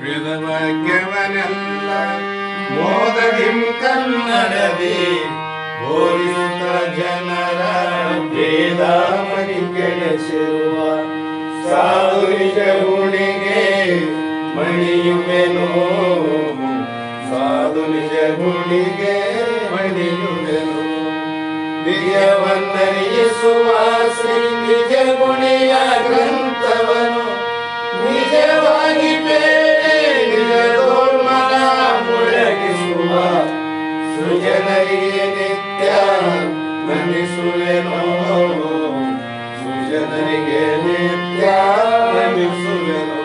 ವೇದವಾಕ್ಯವನೆಲ್ಲ ಮೋದದಿಂ ಕನ್ನಡದಿ ಬೋಧಿಸುತ್ತ ಜನರ ವೇದಾವಳಿ ಕೆಡಿಸಿರುವ ಸಾಧು ನಿಜ ಗುಣಿಗೆ ಮಣಿಯುವೆನು, ಸಾಧು ನಿಜ ಗುಣಿಗೆ ಮಣಿಯುವೆನು. ದಿವ್ಯವನ್ನರಿಸುವ ಶ್ರೀ ನಿಜ ಗುಣಿಯ ಗ್ರಂಥವನು ನಿಜವಾಗಿ ಬೇರೆ ನಿಜದೋನ್ಮನ ಮುಳಗಿಸುವ ಸುಜನರಿಗೆ ನಿತ್ಯ ನಮಿಸುವೆನು, ಸುಜನರಿಗೆ ನಿತ್ಯ ನಮಿಸುವೆನು.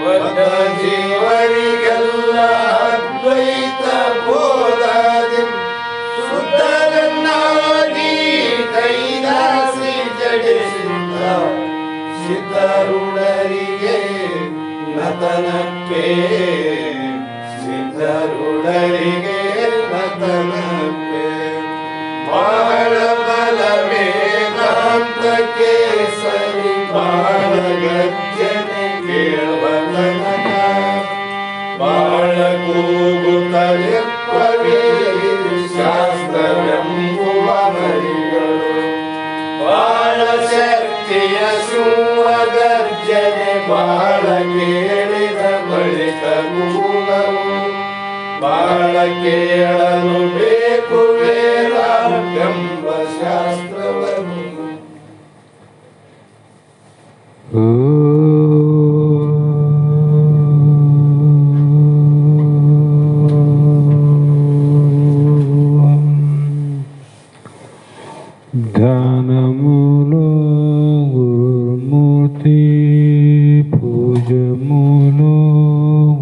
ಬದ್ಧ ಜೀವರಿಗೆಲ್ಲ ಅದ್ವೈತ ಬೋಧಾದಿ ಶುದ್ಧರನ್ನಾಗಿ ಕೈದಾಸಿ ಜಡಿಸಿದ್ದ ಸಿದ್ಧರುಡರಿಗೆ ನತನಕ್ಕೆ, ಸಿದ್ಧರುಡರಿಗೆ ನತನಕ್ಕೆ. ಬಾಳ ಬಲ ವೇದಾಂತಕ್ಕೆ ಸರಿ ಬಾಳ ಗರ್ಜನೆ ಕೇಳುವ ತನಕ ಬಾಳ ಕೂಗುತ್ತಲಿಪ್ಪವೇ ಶಾಸ್ತ್ರವೆಂಬುವ ಮರಿಗಳು. ಬಾಳ ಶಕ್ತಿಯ ಸಿಂಹ ಗರ್ಜನೆ ಬಾಳ ಕೇಳಿದ ಬಳಿಕ ಕೂಗವು. ಬಾಳ ಕೇಳಲು ಬೇಕು ವೇದಾಂತೆಂಬ ಶಾಸ್ತ್ರವನ್ನು. ಧ್ಯಾನಮೂಲೋ ಗುರುರ್ಮೂರ್ತಿ ಪೂಜಮೂಲೋ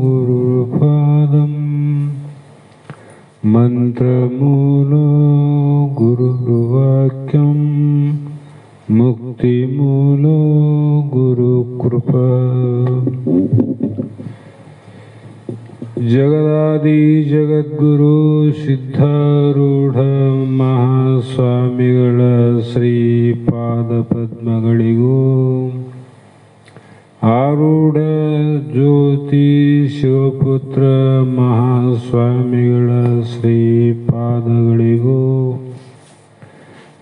ಗುರುರ್ಪಾದಂ ಮಂತ್ರಮೂಲೋ ಗುರುರ್ವಾಕ್ಯಂ ಮುಕ್ತಿಮೂಲೋ ಗುರುಕೃಪಾ. ಜಗದಾದಿ ಜಗದ್ಗುರು ಸಿದ್ಧಾರೂಢ ಮಹಾಸ್ವಾಮಿಗಳ ಶ್ರೀಪಾದ ಪದ್ಮಗಳಿಗೂ, ಆರೂಢ ಜ್ಯೋತಿ ಶಿವಪುತ್ರ ಮಹಾಸ್ವಾಮಿಗಳ ಶ್ರೀಪಾದಗಳಿಗೂ,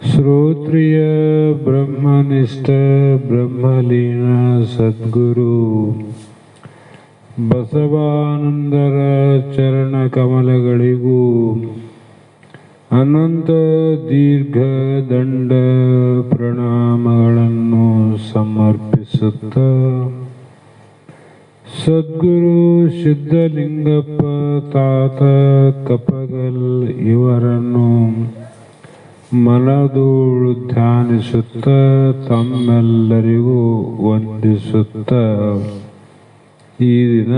ಶ್ರೋತ್ರಿಯ ಬ್ರಹ್ಮನಿಷ್ಠ ಬ್ರಹ್ಮಲೀನ ಸದ್ಗುರು ಬಸವಾನಂದರ ಚರಣ ಕಮಲಗಳಿಗೂ ಅನಂತ ದೀರ್ಘ ದಂಡ ಪ್ರಣಾಮಗಳನ್ನು ಸಮರ್ಪಿಸುತ್ತ, ಸದ್ಗುರು ಸಿದ್ಧಲಿಂಗಪ್ಪ ತಾತ ಕಪ್ಪಗಲ್ ಇವರನ್ನು ಮನದೂಳು ಧ್ಯಾನಿಸುತ್ತ ತಮ್ಮೆಲ್ಲರಿಗೂ ವಂದಿಸುತ್ತ, ಈ ದಿನ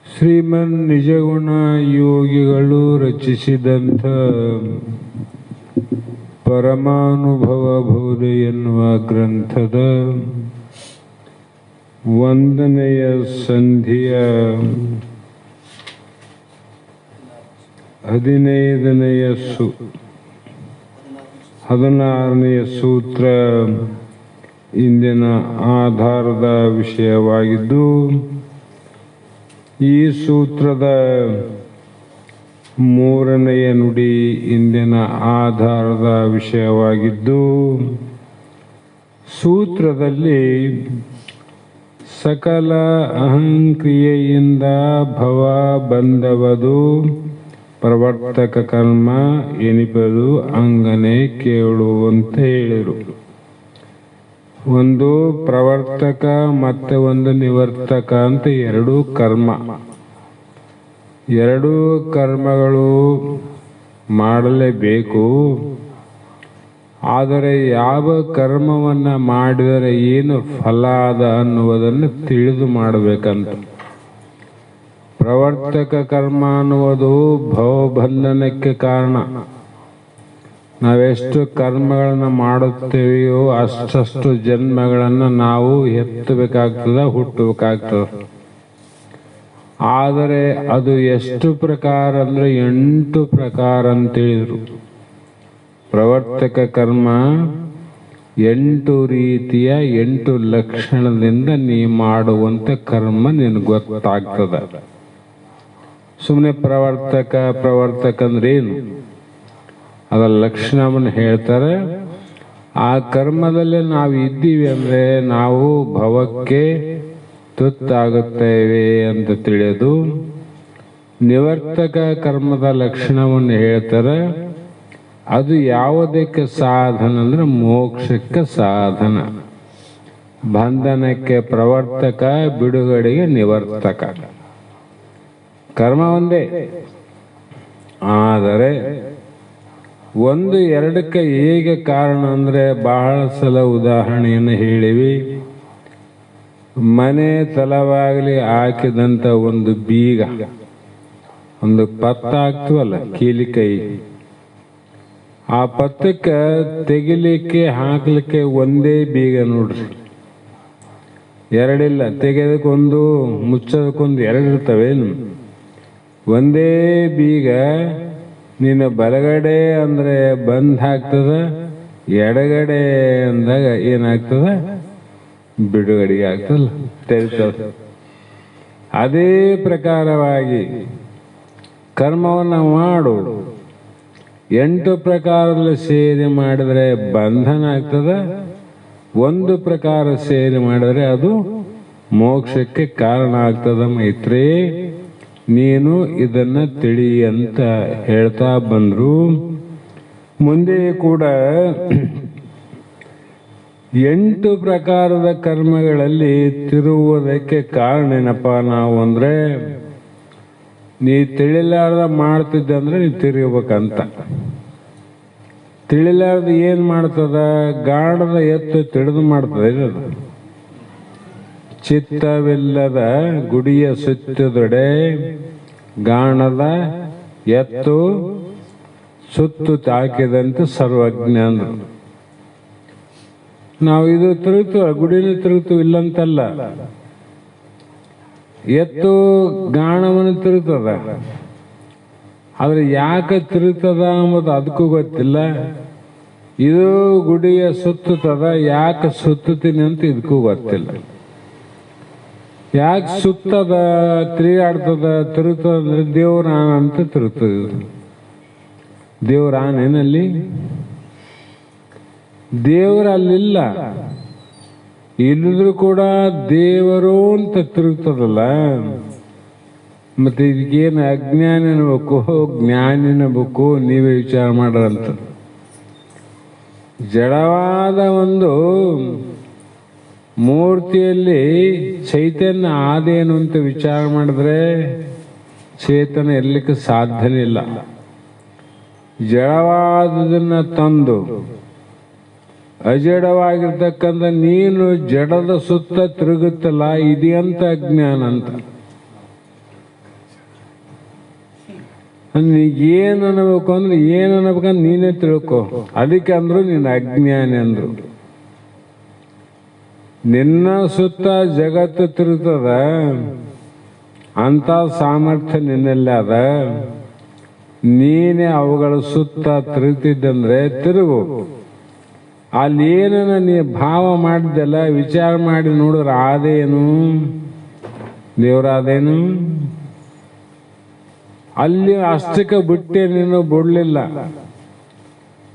ಶ್ರೀಮನ್ ನಿಜಗುಣ ಯೋಗಿಗಳು ರಚಿಸಿದಂಥ ಪರಮಾನುಭವ ಬೋಧ ಎನ್ನುವ ಗ್ರಂಥದ 1ನೆಯ ಸಂಧಿಯ 16ನೆಯ ಸೂತ್ರ ಇಂದಿನ ಆಧಾರದ ವಿಷಯವಾಗಿದ್ದು, ಈ ಸೂತ್ರದ 3ನೆಯ ನುಡಿ ಇಂದಿನ ಆಧಾರದ ವಿಷಯವಾಗಿದ್ದು, ಸೂತ್ರದಲ್ಲಿ ಸಕಲ ಅಹಂಕ್ರಿಯೆಯಿಂದ ಭವ ಬಂದವದು ಪ್ರವರ್ತಕ ಕರ್ಮ ಎನಿಪದು ಅಂಗನೆ ಕೇಳುವಂತ ಹೇಳಿದರು. ಒಂದು ಪ್ರವರ್ತಕ ಮತ್ತೆ ಒಂದು ನಿವರ್ತಕ ಅಂತ ಎರಡೂ ಕರ್ಮ. ಎರಡೂ ಕರ್ಮಗಳು ಮಾಡಲೇಬೇಕು. ಆದರೆ ಯಾವ ಕರ್ಮವನ್ನು ಮಾಡಿದರೆ ಏನು ಫಲ ಅದ ಅನ್ನುವುದನ್ನು ತಿಳಿದು ಮಾಡಬೇಕಂತ. ಪ್ರವರ್ತಕ ಕರ್ಮ ಅನ್ನುವುದು ಭವಬಂಧನಕ್ಕೆ ಕಾರಣ. ನಾವೆಷ್ಟು ಕರ್ಮಗಳನ್ನು ಮಾಡುತ್ತೇವೆಯೋ ಅಷ್ಟು ಜನ್ಮಗಳನ್ನು ನಾವು ಎತ್ತಬೇಕಾಗ್ತದ, ಹುಟ್ಟಬೇಕಾಗ್ತದ. ಆದರೆ ಅದು ಎಷ್ಟು ಪ್ರಕಾರ ಅಂದರೆ 8 ಪ್ರಕಾರ ಅಂತೇಳಿದರು. ಪ್ರವರ್ತಕ ಕರ್ಮ 8 ರೀತಿಯ 8 ಲಕ್ಷಣದಿಂದ ನೀ ಮಾಡುವಂತ ಕರ್ಮ ನಿನಗೆ ಗೊತ್ತಾಗ್ತದ. ಸುಮ್ಮನೆ ಪ್ರವರ್ತಕ ಅಂದ್ರೆ ಏನು, ಅದರ ಲಕ್ಷಣವನ್ನು ಹೇಳ್ತಾರೆ. ಆ ಕರ್ಮದಲ್ಲಿ ನಾವು ಇದ್ದೀವಿ ಅಂದ್ರೆ ನಾವು ಭವಕ್ಕೆ ತುತ್ತಾಗುತ್ತೇವೆ ಅಂತ ತಿಳಿಯೋದು. ನಿವರ್ತಕ ಕರ್ಮದ ಲಕ್ಷಣವನ್ನು ಹೇಳ್ತಾರೆ. ಅದು ಯಾವುದಕ್ಕೆ ಸಾಧನ ಅಂದ್ರೆ ಮೋಕ್ಷಕ್ಕೆ ಸಾಧನ. ಬಂಧನಕ್ಕೆ ಪ್ರವರ್ತಕ, ಬಿಡುಗಡೆಗೆ ನಿವರ್ತಕ. ಕರ್ಮ ಒಂದೇ, ಆದರೆ 1, 2ಕ್ಕೆ ಹೇಗೆ ಕಾರಣ ಅಂದ್ರೆ ಬಹಳ ಸಲ ಉದಾಹರಣೆಯನ್ನು ಹೇಳಿವಿ. ಮನೆ ತಲವಾಗಲಿ ಹಾಕಿದಂತ ಒಂದು ಬೀಗ, ಒಂದು ಪತ್ತ ಹಾಕ್ತಿವಲ್ಲ ಕೀಲಿಕೈ, ಆ ಪತ್ತಕ್ಕೆ ತೆಗಿಲಿಕ್ಕೆ ಹಾಕ್ಲಿಕ್ಕೆ ಒಂದೇ ಬೀಗ ನೋಡ್ರಿ, ಎರಡಿಲ್ಲ. ತೆಗೆದಕ್ಕೊಂದು ಮುಚ್ಚೋದಕ್ಕೊಂದು 2 ಇರ್ತವೇನು? ಒಂದೇ ಬೀಗ ನೀನು ಬಲಗಡೆ ಅಂದ್ರೆ ಬಂದ್ ಆಗ್ತದ, ಎಡಗಡೆ ಅಂದಾಗ ಏನಾಗ್ತದ? ಬಿಡುಗಡೆಗೆ ಆಗ್ತದಲ್ಲ, ತೆರಿತದ. ಅದೇ ಪ್ರಕಾರವಾಗಿ ಕರ್ಮವನ್ನು ಮಾಡು. 8 ಪ್ರಕಾರದಲ್ಲಿ ಸೇರಿ ಮಾಡಿದ್ರೆ ಬಂಧನ ಆಗ್ತದ, 1 ಪ್ರಕಾರ ಸೇರಿ ಮಾಡಿದ್ರೆ ಅದು ಮೋಕ್ಷಕ್ಕೆ ಕಾರಣ ಆಗ್ತದ. ಮೈತ್ರಿ, ನೀನು ಇದನ್ನ ತಿಳಿ ಅಂತ ಹೇಳ್ತಾ ಬಂದ್ರು. ಮುಂದೆ ಕೂಡ 8 ಪ್ರಕಾರದ ಕರ್ಮಗಳಲ್ಲಿ ತಿರುವುದಕ್ಕೆ ಕಾರಣ ಏನಪ್ಪ ನಾವು ಅಂದ್ರೆ, ನೀ ತಿಳಿಲಾರ್ದ ಮಾಡ್ತಿದ್ದೆ ಅಂದ್ರೆ ನೀ ತಿರುಗಬೇಕಂತ. ತಿಳಿಲಾರ್ದ ಏನ್ ಮಾಡ್ತದ? ಗಾಢದ ಎತ್ತು ತಿಳಿದು ಮಾಡ್ತದೆ. ಇದು ಚಿತ್ತವಿಲ್ಲದ ಗುಡಿಯ ಸುತ್ತದೊಡೆ ಗಾಣದ ಎತ್ತು ಸುತ್ತು ತಾಕಿದಂತೆ ಸರ್ವಜ್ಞ ಅಂದ್ರು. ನಾವು ಇದು ತಿರುಗ್ತೀವ, ಗುಡಿನ ತಿರುಗ್ತೀವಿ, ಇಲ್ಲಂತಲ್ಲ. ಎತ್ತು ಗಾಣವನ್ನು ತಿರುಗ್ತದ, ಆದ್ರೆ ಯಾಕೆ ತಿರುಗ್ತದ ಅಂಬುದು ಅದಕ್ಕೂ ಗೊತ್ತಿಲ್ಲ. ಇದು ಗುಡಿಯ ಸುತ್ತದ, ಯಾಕೆ ಸುತ್ತೀನಿ ಅಂತ ಇದಕ್ಕೂ ಗೊತ್ತಿಲ್ಲ. ಯಾಕೆ ಸುತ್ತದ, ತಿರುಗಾಡ್ತದ, ತಿರುಗ್ತದ ಅಂದ್ರೆ ದೇವ್ರ ಆನ ಅಂತ ತಿರುಗ್ತದ. ದೇವ್ರ ಆನೇನಲ್ಲಿ? ದೇವರ ಅಲ್ಲಿಲ್ಲ. ಇಲ್ಲಿದ್ರು ಕೂಡ ದೇವರು ಅಂತ ತಿರುಗ್ತದಲ್ಲ. ಮತ್ತೆ ಇದಕ್ಕೇನು ಅಜ್ಞಾನಿ ಅನ್ಬೇಕು, ಜ್ಞಾನಿ ಅನ್ಬೇಕು? ನೀವೇ ವಿಚಾರ ಮಾಡ್ರಂತ. ಜಡವಾದ ಒಂದು ಮೂರ್ತಿಯಲ್ಲಿ ಚೈತನ್ಯ ಆದೇನು ಅಂತ ವಿಚಾರ ಮಾಡಿದ್ರೆ ಚೇತನ ಇರ್ಲಿಕ್ಕೆ ಸಾಧ್ಯನೇ ಇಲ್ಲ. ಜಡವಾದದನ್ನ ತಂದು ಅಜಡವಾಗಿರ್ತಕ್ಕಂಥ ನೀನು ಜಡದ ಸುತ್ತ ತಿರುಗುತ್ತಲ್ಲ, ಇದೆಯಂತ ಅಜ್ಞಾನ ಅಂತ. ಏನ್ ಅನ್ಬೇಕು ಅಂದ್ರೆ ಏನ್ ಅನ್ಬೇಕಂದ್ರೆ ನೀನೇ ತಿಳ್ಕೊ. ಅದಕ್ಕೆ ಅಂದ್ರು ನೀನು ಅಜ್ಞಾನಿ ಅಂದ್ರು. ನಿನ್ನ ಸುತ್ತ ಜಗತ್ತು ತಿರುಗ್ತದ ಅಂತ ಸಾಮರ್ಥ್ಯ ನಿನ್ನೆಲ್ಲ ಅದ. ನೀನೇ ಅವುಗಳ ಸುತ್ತ ತಿರುಗ್ತಿದ್ದಂದ್ರೆ ತಿರುಗು. ಅಲ್ಲಿ ಏನನ್ನ ನೀ ಭಾವ ಮಾಡಿದ್ದೆಲ್ಲ ವಿಚಾರ ಮಾಡಿ ನೋಡಿದ್ರೆ ಆದೇನು? ದೇವರಾದೇನು? ಅಲ್ಲಿ ಅಷ್ಟಕ್ಕೆ ಬಿಟ್ಟೆ ನೀನು ಬಿಡ್ಲಿಲ್ಲ.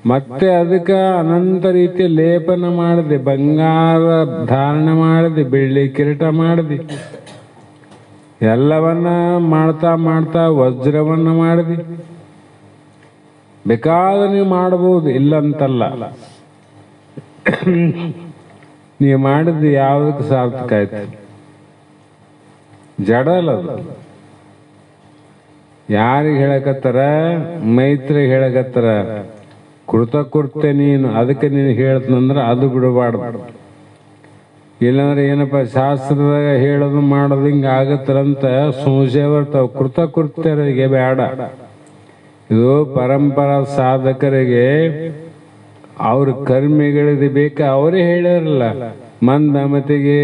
ಮತ್ತೆ ಅದಕ್ಕೆ ಅನಂತ ರೀತಿಯ ಲೇಪನ ಮಾಡಿದೆ, ಬಂಗಾರ ಧಾರಣೆ ಮಾಡಿದೆ, ಬೆಳ್ಳಿ ಕಿರೀಟ ಮಾಡಿದೆ, ಎಲ್ಲವನ್ನ ಮಾಡ್ತಾ ಮಾಡ್ತಾ ವಜ್ರವನ್ನ ಮಾಡಿದೆ. ಬೇಕಾದ್ರೆ ನೀವು ಮಾಡಬಹುದು, ಇಲ್ಲಂತಲ್ಲ. ನೀವು ಮಾಡಿದ್ದು ಯಾವುದಕ್ಕೆ ಸಾರ್ಥಕ ಆಯ್ತು? ಜಡ ಅಲ್ಲದು. ಯಾರಿಗೆ ಹೇಳಕತ್ತಾರ? ಮೈತ್ರಿಗೆ ಹೇಳಕತ್ತಾರ. ಕೃತಕೃತ್ಯ ನೀನು, ಅದಕ್ಕೆ ನೀನು ಹೇಳ್ತಂದ್ರೆ ಅದು ಬಿಡಬಾರ್ದು. ಇಲ್ಲಾಂದ್ರೆ ಏನಪ್ಪ ಶಾಸ್ತ್ರದಾಗ ಹೇಳೋದು ಮಾಡೋದು ಹಿಂಗ ಆಗತ್ತರಂತ ಸಂಶಯ ಬರ್ತಾವ. ಕೃತಕೃತ್ಯರಿಗೆ ಬೇಡ. ಇದು ಪರಂಪರಾ ಸಾಧಕರಿಗೆ, ಅವ್ರ ಕರ್ಮಿಗಳಿಗೆ ಬೇಕ. ಅವರೇ ಹೇಳಿರಲ್ಲ, ಮಂದಮತಿಗೆ,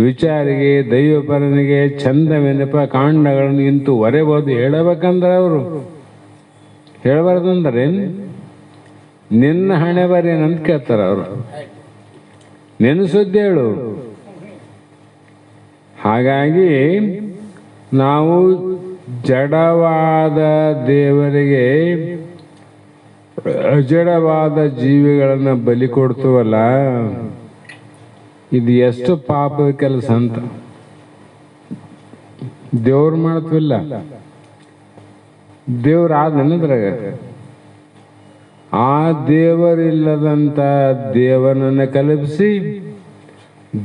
ವಿಚಾರಿಗೆ, ದೈವಪರನಿಗೆ ಚಂದವೆನಪ ಕಾಂಡಗಳನ್ನು ಇಂತು ಒರೆಬೋದು ಹೇಳಬೇಕಂದ್ರೆ ಅವರು ಹೇಳಬಾರ್ದಂದ್ರೆ ನಿನ್ನ ಹಣೆ ಬರೇನಂತ ಕೇಳ್ತಾರ ಅವರು. ನೆನೆಸುತ್ತೇಳು. ಹಾಗಾಗಿ ನಾವು ಜಡವಾದ ದೇವರಿಗೆ ಅಜಡವಾದ ಜೀವಿಗಳನ್ನು ಬಲಿ ಕೊಡ್ತೀವಲ್ಲ, ಇದು ಎಷ್ಟು ಪಾಪದ ಕೆಲಸ ಅಂತ. ದೇವ್ರು ಮಾಡ್ತೀವಿಲ್ಲ, ದೇವ್ರು ಆದನದ್ರಾಗ ಆ ದೇವರಿಲ್ಲದಂತ ದೇವನನ್ನು ಕಲ್ಪಿಸಿ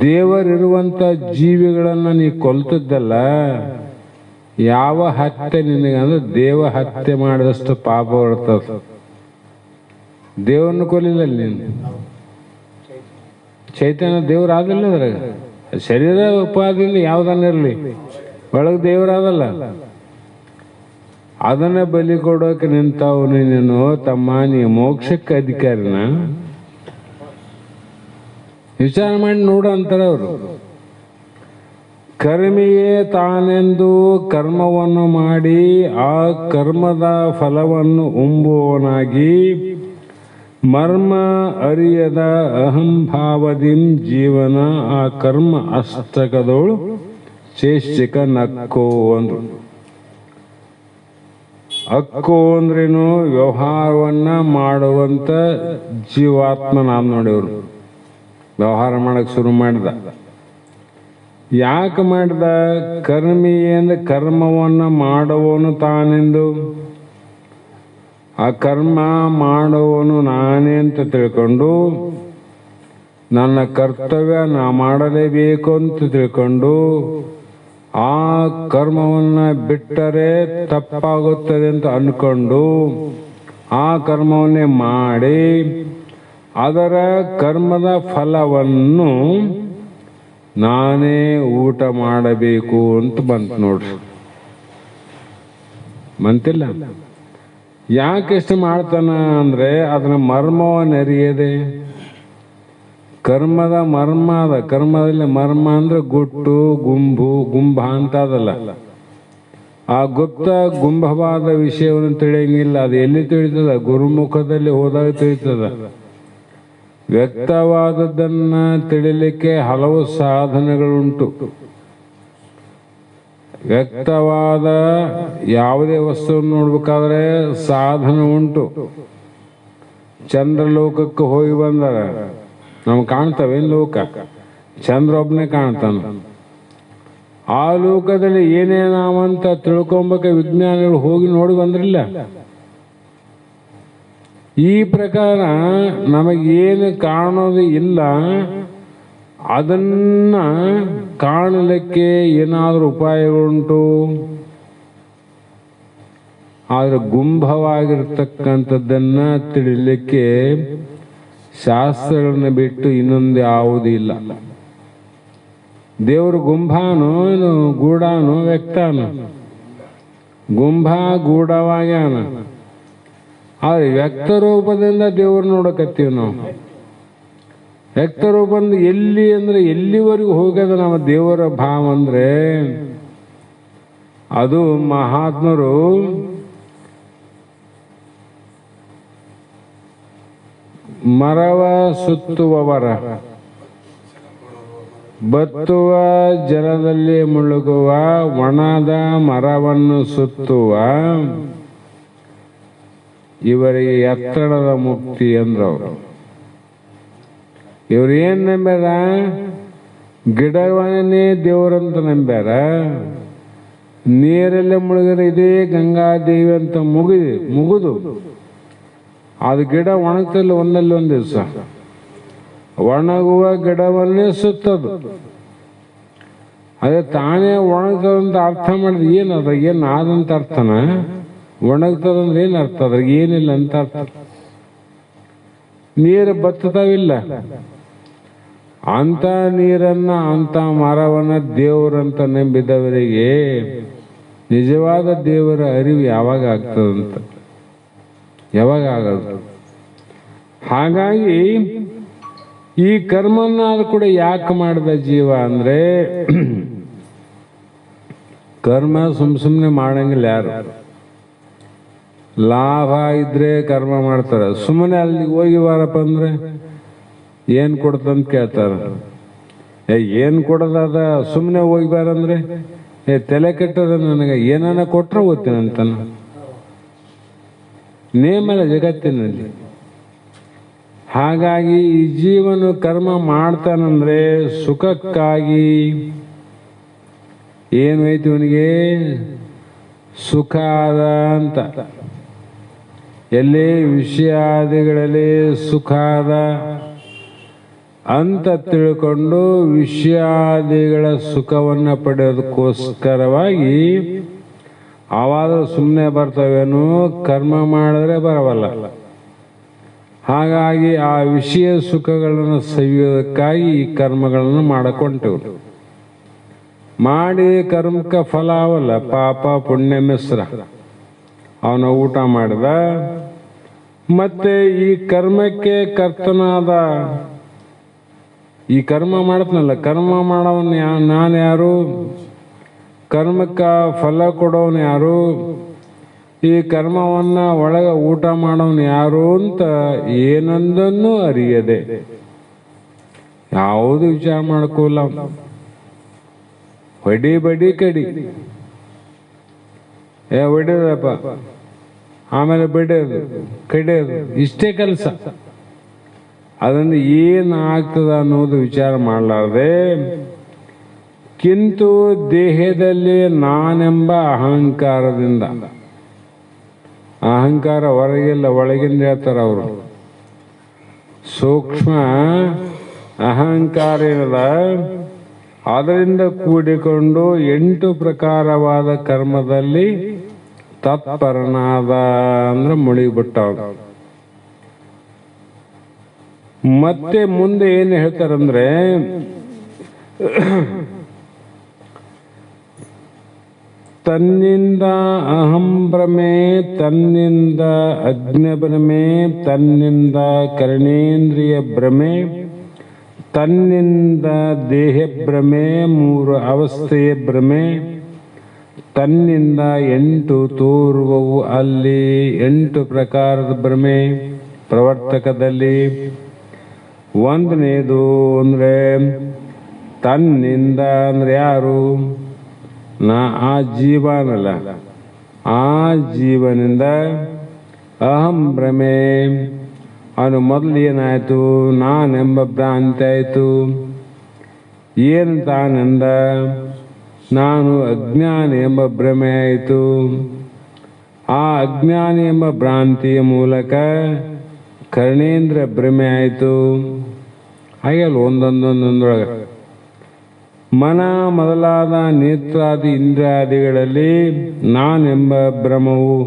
ದೇವರಿರುವಂತ ಜೀವಿಗಳನ್ನು ನೀ ಕೊಲ್ತದ್ದಲ್ಲ, ಯಾವ ಹತ್ಯೆ ನಿನಗಂದ್ರೆ ದೇವ ಹತ್ಯೆ ಮಾಡಿದಷ್ಟು ಪಾಪ ಬರ್ತದ. ದೇವರನ್ನು ಕೊಲ್ಲಿಲ್ಲ ನೀನು. ಚೈತನ್ಯ ದೇವ್ರ ಆದಿಲ್ಲ ಅದ್ರಾಗ. ಶರೀರ ಉಪಾದಿಯಿಂದ ಯಾವ್ದನ್ನಿರಲಿ, ಒಳಗೆ ದೇವರಾದಲ್ಲ. ಅದನ್ನ ಬಲಿ ಕೊಡೋಕೆ ನಿಂತವನು ನೀನು ತಮ್ಮ, ನೀ ಮೋಕ್ಷಕ್ಕೆ ಅಧಿಕಾರಿನ ವಿಚಾರ ಮಾಡಿ ನೋಡು ಅಂತಾರೆ ಅವರು. ಕರ್ಮಿಯೇ ತಾನೆಂದು ಕರ್ಮವನ್ನು ಮಾಡಿ ಆ ಕರ್ಮದ ಫಲವನ್ನು ಉಂಬುವವನಾಗಿ ಮರ್ಮ ಅರಿಯದ ಅಹಂಭಾವದಿಂ ಜೀವನ ಆ ಕರ್ಮ ಅಷ್ಟಕದೋಳು ಚೇಷ್ಟಿಕ ನಕ್ಕೋ ಅಂದ್ರು. ಅಕ್ಕೋ ಅಂದ್ರೇನು? ವ್ಯವಹಾರವನ್ನ ಮಾಡುವಂತ ಜೀವಾತ್ಮ. ನಾವು ನೋಡಿವ್ರು ವ್ಯವಹಾರ ಮಾಡಕ್ ಶುರು ಮಾಡಿದ. ಯಾಕೆ ಮಾಡಿದ? ಕರ್ಮಿ ಅಂದ್ರೆ ಕರ್ಮವನ್ನ ಮಾಡುವವನು ತಾನೆಂದು, ಆ ಕರ್ಮ ಮಾಡುವವನು ನಾನೇ ಅಂತ ತಿಳ್ಕೊಂಡು, ನನ್ನ ಕರ್ತವ್ಯ ನಾ ಮಾಡಲೇಬೇಕು ಅಂತ ತಿಳ್ಕೊಂಡು ಆ ಕರ್ಮವನ್ನ ಬಿಟ್ಟರೆ ತಪ್ಪಾಗುತ್ತದೆ ಅಂತ ಅನ್ಕೊಂಡು ಆ ಕರ್ಮವನ್ನೇ ಮಾಡಿ ಅದರ ಕರ್ಮದ ಫಲವನ್ನು ನಾನೇ ಊಟ ಮಾಡಬೇಕು ಅಂತ ಬಂತು ನೋಡ್ರಿ. ಬಂತಿಲ್ಲ. ಯಾಕೆ ಇಷ್ಟು ಮಾಡ್ತಾನ ಅಂದ್ರೆ ಅದನ್ನ ಮರ್ಮವನ್ನು ಅರಿಯದೆ. ಕರ್ಮದ ಮರ್ಮ ಅದ. ಕರ್ಮದಲ್ಲಿ ಮರ್ಮ ಅಂದ್ರೆ ಗುಟ್ಟು, ಗುಂಭ ಅಂತ ಅದಲ್ಲ. ಆ ಗುಪ್ತ ಗುಂಭವಾದ ವಿಷಯವನ್ನು ತಿಳಿಯಂಗಿಲ್ಲ. ಅದು ಎಲ್ಲಿ ತಿಳಿತದ? ಗುರುಮುಖದಲ್ಲಿ ಹೋದಾಗ ತಿಳಿತದ. ವ್ಯಕ್ತವಾದದ್ದನ್ನ ತಿಳಿಲಿಕ್ಕೆ ಹಲವು ಸಾಧನಗಳುಂಟು. ವ್ಯಕ್ತವಾದ ಯಾವುದೇ ವಸ್ತುವನ್ನು ನೋಡ್ಬೇಕಾದ್ರೆ ಸಾಧನ ಉಂಟು. ಚಂದ್ರಲೋಕಕ್ಕೆ ಹೋಗಿ ಬಂದಾರ, ನಮ್ಗೆ ಕಾಣ್ತವೇನು ಲೋಕ? ಚಂದ್ರ ಒಬ್ಬನೇ ಕಾಣ್ತಾನ. ಆ ಲೋಕದಲ್ಲಿ ಏನೇನಾವಂತ ತಿಳ್ಕೊಂಬಕ್ಕೆ ವಿಜ್ಞಾನಿಗಳು ಹೋಗಿ ನೋಡಿ ಬಂದ್ರಿಲ್ಲ. ಈ ಪ್ರಕಾರ ನಮಗೇನು ಕಾಣೋದು ಇಲ್ಲ, ಅದನ್ನ ಕಾಣಲಿಕ್ಕೆ ಏನಾದರೂ ಉಪಾಯಗಳುಂಟು. ಆದ್ರೆ ಗುಂಭವಾಗಿರ್ತಕ್ಕಂಥದ್ದನ್ನ ತಿಳಿಲಿಕ್ಕೆ ಶಾಸ್ತ್ರಗಳನ್ನ ಬಿಟ್ಟು ಇನ್ನೊಂದು ಯಾವುದೂ ಇಲ್ಲ. ದೇವರು ಗುಂಭಾನು, ಗೂಢಾನು, ವ್ಯಕ್ತಾನು. ಗುಂಭ ಗೂಢವಾಗ್ಯಾನ. ಆದ್ರೆ ವ್ಯಕ್ತ ರೂಪದಿಂದ ದೇವರು ನೋಡಕತ್ತೀವಿ ನಾವು. ವ್ಯಕ್ತ ರೂಪದಿಂದ ಎಲ್ಲಿ ಅಂದ್ರೆ ಎಲ್ಲಿವರೆಗೂ ಹೋಗ್ಯದ ನಮ್ಮ ದೇವರ ಭಾವ ಅಂದ್ರೆ, ಅದು ಮಹಾತ್ಮರು ಮರವ ಸುತ್ತುವವರ, ಬತ್ತುವ ಜಲದಲ್ಲಿ ಮುಳುಗುವ, ಒಣದ ಮರವನ್ನು ಸುತ್ತುವ ಇವರಿಗೆ ಎತ್ತರದ ಮುಕ್ತಿ ಅಂದ್ರವ್ರು. ಇವ್ರು ಏನ್ ನಂಬ್ಯಾರ? ಗಿಡವನ್ನೇ ದೇವರಂತ ನಂಬ್ಯಾರ. ನೀರಲ್ಲೇ ಮುಳುಗರೆ ಇದೇ ಗಂಗಾದೇವಿ ಅಂತ ಮುಗಿದು ಅದು ಗಿಡ ಒಣಗ್ತಲ್ಲ ಒಂದಲ್ಲಿ ಒಂದು ದಿವಸ. ಒಣಗುವ ಗಿಡವನ್ನೇ ಸುತ್ತದು. ಅದೇ ತಾನೇ ಒಣಗ್ತದಂತ ಅರ್ಥ ಮಾಡಿದ್ರೆ ಏನದ? ಏನು ಆದಂತ ಅರ್ಥನ? ಒಣಗ್ತದಂದ್ರೆ ಏನು ಅರ್ಥ? ಅದ್ರಾಗ ಏನಿಲ್ಲ ಅಂತ ಅರ್ಥ. ನೀರು ಬತ್ತತಾವಿಲ್ಲ. ಅಂತ ನೀರನ್ನ, ಅಂತ ಮರವನ್ನ ದೇವರಂತ ನಂಬಿದವರಿಗೆ ನಿಜವಾದ ದೇವರ ಅರಿವು ಯಾವಾಗ ಆಗ್ತದಂತ? ಯಾವಾಗ ಆಗದು? ಹಾಗಾಗಿ ಈ ಕರ್ಮನ್ನ ಅದು ಕೂಡ ಯಾಕೆ ಮಾಡಿದ ಜೀವ ಅಂದ್ರೆ, ಕರ್ಮ ಸುಮ್ಮನೆ ಮಾಡಂಗಿಲ್ಲ ಯಾರು. ಲಾಭ ಇದ್ರೆ ಕರ್ಮ ಮಾಡ್ತಾರೆ. ಸುಮ್ಮನೆ ಅಲ್ಲಿ ಹೋಗಿ ಬಾರಪ್ಪ ಅಂದ್ರೆ ಏನು ಕೊಡ್ತಂತ ಕೇಳ್ತಾರ. ಏನು ಕೊಡೋದದ, ಸುಮ್ಮನೆ ಹೋಗ್ಬಾರಂದ್ರೆ ತಲೆ ಕೆಟ್ಟದ, ನನಗೆ ಏನನ್ನ ಕೊಟ್ಟರೆ ಓದ್ತೀನಿ ಅಂತಾನ. ನೇಮಲ್ಲ ಜಗತ್ತಿನಲ್ಲಿ. ಹಾಗಾಗಿ ಈ ಜೀವನ ಕರ್ಮ ಮಾಡ್ತಾನಂದ್ರೆ ಸುಖಕ್ಕಾಗಿ. ಏನು ಐತಿ ಇವನಿಗೆ ಸುಖ ಅದ ಅಂತ, ಎಲ್ಲೇ ವಿಷಯಾದಿಗಳಲ್ಲಿ ಸುಖ ಅದ ಅಂತ ತಿಳ್ಕೊಂಡು ವಿಷಯಾದಿಗಳ ಸುಖವನ್ನು ಪಡೆಯೋದಕ್ಕೋಸ್ಕರವಾಗಿ ಅವಾದರೂ ಸುಮ್ಮನೆ ಬರ್ತವೇನು, ಕರ್ಮ ಮಾಡಿದ್ರೆ ಬರವಲ್ಲ. ಹಾಗಾಗಿ ಆ ವಿಷಯ ಸುಖಗಳನ್ನು ಸವಿಯೋದಕ್ಕಾಗಿ ಈ ಕರ್ಮಗಳನ್ನು ಮಾಡಕೊಂಟವು. ಮಾಡಿ ಕರ್ಮಕ್ಕೆ ಫಲ ಅವಲ್ಲ, ಪಾಪ ಪುಣ್ಯ ಮಿಶ್ರ. ಅವನ ಊಟ ಮಾಡಿದ, ಮತ್ತೆ ಈ ಕರ್ಮಕ್ಕೆ ಕರ್ತನಾದ, ಈ ಕರ್ಮ ಮಾಡತ್ನಲ್ಲ, ಕರ್ಮ ಮಾಡೋವನ್ ನಾನು ಯಾರು, ಕರ್ಮಕ್ಕ ಫಲ ಕೊಡೋನು ಯಾರು, ಈ ಕರ್ಮವನ್ನ ಒಳಗೆ ಊಟ ಮಾಡೋನು ಯಾರು ಅಂತ ಏನೊಂದನ್ನು ಅರಿಯದೆ ಯಾವುದು ವಿಚಾರ ಮಾಡ್ಕೋಲ್ಲ. ಹೊಡಿ ಬಡಿ ಕಡಿ, ಹೊಡಿಯೋದಪ್ಪ, ಆಮೇಲೆ ಬಿಡೋದು, ಕಡಿಯೋದು, ಇಷ್ಟೇ ಕೆಲಸ. ಅದನ್ನು ಏನು ಆಗ್ತದ ಅನ್ನೋದು ವಿಚಾರ ಮಾಡಲಾರ್ದೆ, ಕಿಂತು ದೇಹದಲ್ಲಿ ನಾನೆಂಬ ಅಹಂಕಾರದಿಂದ, ಅಹಂಕಾರ ಹೊರಗಿಲ್ಲ ಒಳಗಿಂದ ಹೇಳ್ತಾರ ಅವರು. ಸೂಕ್ಷ್ಮ ಅಹಂಕಾರ ಏನದ, ಅದರಿಂದ ಕೂಡಿಕೊಂಡು 8 ಪ್ರಕಾರವಾದ ಕರ್ಮದಲ್ಲಿ ತತ್ಪರನಾದ ಅಂದ್ರೆ ಮುಳುಗಿಬಿಟ್ಟ. ಮತ್ತೆ ಮುಂದೆ ಏನು ಹೇಳ್ತಾರಂದ್ರೆ, ತನ್ನಿಂದ ಅಹಂ ಭ್ರಮೆ, ತನ್ನಿಂದ ಅಜ್ಞ ಭ್ರಮೆ, ತನ್ನಿಂದ ಕರ್ಣೇಂದ್ರಿಯ ಭ್ರಮೆ, ತನ್ನಿಂದ ದೇಹ ಭ್ರಮೆ, 3 ಅವಸ್ಥೆಯ ಭ್ರಮೆ, ತನ್ನಿಂದ 8 ತೋರುವವು ಅಲ್ಲಿ, 8 ಪ್ರಕಾರದ ಭ್ರಮೆ ಪ್ರವರ್ತಕದಲ್ಲಿ. ಒಂದನೇದು ಅಂದ್ರೆ ತನ್ನಿಂದ ಅಂದ್ರೆ ಯಾರು, ಆ ಜೀವನಲ್ಲ, ಆ ಜೀವನಿಂದ ಅಹಂ ಭ್ರಮೆ. ಅವನು ಮೊದಲು ಏನಾಯ್ತು, ನಾನೆಂಬ ಭ್ರಾಂತಿ ಆಯಿತು. ಏನು ತಾನೆಂದ, ನಾನು ಅಜ್ಞಾನಿ ಎಂಬ ಭ್ರಮೆ ಆಯಿತು. ಆ ಅಜ್ಞಾನಿ ಎಂಬ ಭ್ರಾಂತಿಯ ಮೂಲಕ ಕರ್ಣೇಂದ್ರ ಭ್ರಮೆ ಆಯಿತು. ಹಾಗೆಲ್ಲ ಒಂದೊಂದೊಂದೊಂದೊಳಗೆ ಮನ ಮೊದಲಾದ ನೇತ್ರಾದಿ ಇಂದ್ರಿಯಾದಿಗಳಲ್ಲಿ ನಾನೆಂಬ ಭ್ರಮವು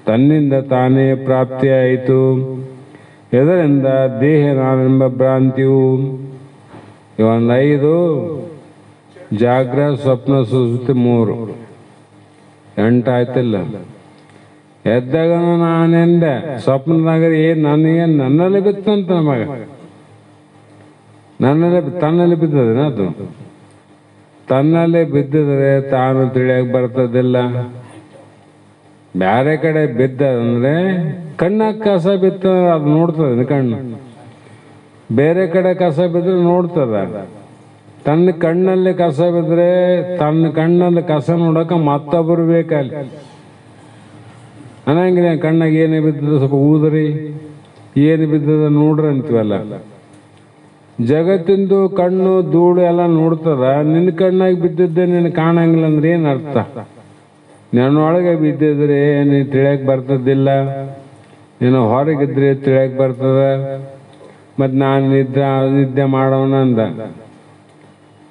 ತನ್ನಿಂದ ತಾನೇ ಪ್ರಾಪ್ತಿಯಾಯಿತು. ಇದರಿಂದ ದೇಹ ನಾನೆಂಬ ಭ್ರಾಂತಿಯು ಇವೊಂದು 5, ಜಾಗ್ರ ಸ್ವಪ್ನ ಸುಷುಪ್ತಿ 3, 8 ಆಯ್ತಿಲ್ಲ. ಎದ್ದಾಗ ನಾನೆಂದೆ, ಸ್ವಪ್ನದಾಗ ನನಗೆ ನನ್ನಲ್ಲಿ ಬಿತ್ತಂತ ನಮಗ, ತನ್ನಲ್ಲಿ ಬಿದ್ದದೇನ ಅದು. ತನ್ನಲ್ಲಿ ಬಿದ್ದಿದ್ರೆ ತಾನು ತಿಳಿಯಕ್ಕೆ ಬರ್ತದಿಲ್ಲ. ಬ್ಯಾರೆ ಕಡೆ ಬಿದ್ದದಂದ್ರೆ ಕಣ್ಣಾಗ ಕಸ ಬಿತ್ತ ಅದು ನೋಡ್ತದ ಕಣ್ಣು, ಬೇರೆ ಕಡೆ ಕಸ ಬಿದ್ದರೆ ನೋಡ್ತದ. ತನ್ನ ಕಣ್ಣಲ್ಲಿ ಕಸ ಬಿದ್ದರೆ ತನ್ನ ಕಣ್ಣಲ್ಲಿ ಕಸ ನೋಡಕ ಮತ್ತೊಬ್ಬರು ಬೇಕಲ್ಲಿ. ಅನ್ನಂಗಿಲ್ಲ, ಕಣ್ಣಾಗ ಏನೇ ಬಿದ್ದದ ಸ್ವಲ್ಪ ಊದ್ರಿ, ಏನು ಬಿದ್ದದ ನೋಡ್ರಿ ಅಂತೀವಲ್ಲ. ಜಗತ್ತಿಂದು ಕಣ್ಣು ಧೂಳು ಎಲ್ಲ ನೋಡ್ತದ, ನಿನ್ನ ಕಣ್ಣಾಗಿ ಬಿದ್ದಿದ್ದೆ ನಿನ್ನ ಕಾಣಂಗಿಲ್ಲ ಅಂದ್ರೆ ಏನು ಅರ್ಥ? ನನ್ನೊಳಗೆ ಬಿದ್ದಿದ್ರೆ ನೀನು ತಿಳಿಯಕ್ಕೆ ಬರ್ತದಿಲ್ಲ, ನೀನು ಹೊರಗಿದ್ರೆ ತಿಳಿಯಕ್ಕೆ ಬರ್ತದ. ಮತ್ತು ನಾನು ನಿದ್ದೆ ಮಾಡೋಣ ಅಂದ,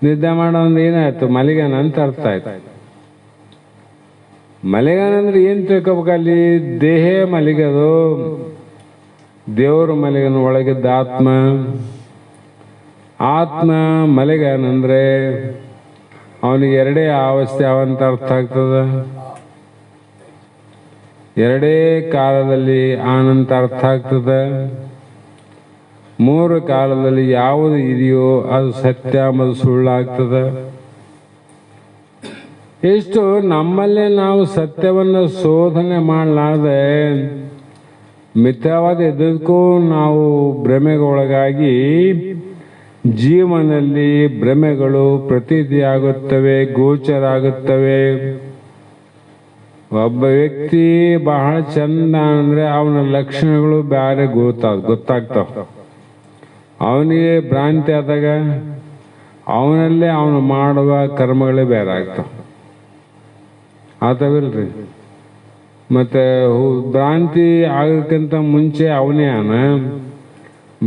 ನಿದ್ದೆ ಮಾಡೋಂದ್ರೆ ಏನಾಯ್ತು, ಮಲಿಗಾನ ಅಂತ ಅರ್ಥ ಆಯ್ತು. ಮಲಿಗಾನ ಅಂದ್ರೆ ಏನು ತಿಳ್ಕೊಬೇಕಲ್ಲಿ, ದೇಹ ಮಲಿಗದು, ದೇವರು ಮಲಿಗನ ಒಳಗಿದ್ದ ಆತ್ಮ. ಆತ್ಮ ಮಲಿಗಾನಂದ್ರೆ ಅವನಿಗೆ 2 ಅವಸ್ಥೆ ಅವಂತ ಅರ್ಥ ಆಗ್ತದ. 2 ಕಾಲದಲ್ಲಿ ಆನಂತ ಅರ್ಥ ಆಗ್ತದ. 3 ಕಾಲದಲ್ಲಿ ಯಾವುದು ಇದೆಯೋ ಅದು ಸತ್ಯ ಮತ್ತು ಸುಳ್ಳಾಗ್ತದ. ಎಷ್ಟು ನಮ್ಮಲ್ಲೇ ನಾವು ಸತ್ಯವನ್ನು ಶೋಧನೆ ಮಾಡಲಾರ್ದೆ ಮಿಥ್ಯಾವಾದ ಎದ್ದಕ್ಕೂ ನಾವು ಭ್ರಮೆಗೊಳಗಾಗಿ ಜೀವನದಲ್ಲಿ ಭ್ರಮೆಗಳು ಪ್ರತೀತಿಯಾಗುತ್ತವೆ, ಗೋಚರ ಆಗುತ್ತವೆ. ಒಬ್ಬ ವ್ಯಕ್ತಿ ಬಹಳ ಚಂದ ಅಂದ್ರೆ ಅವನ ಲಕ್ಷಣಗಳು ಬೇರೆ ಗೊತ್ತಾಗ್ತಾವ. ಅವನಿಗೆ ಭ್ರಾಂತಿ ಆದಾಗ ಅವನಲ್ಲೇ ಅವನು ಮಾಡುವ ಕರ್ಮಗಳೇ ಬೇರೆ ಆಗ್ತಾವ. ಆತವಿಲ್ರಿ. ಮತ್ತೆ ಭ್ರಾಂತಿ ಆಗೋಕ್ಕಿಂತ ಮುಂಚೆ ಅವನೇ ಅನ,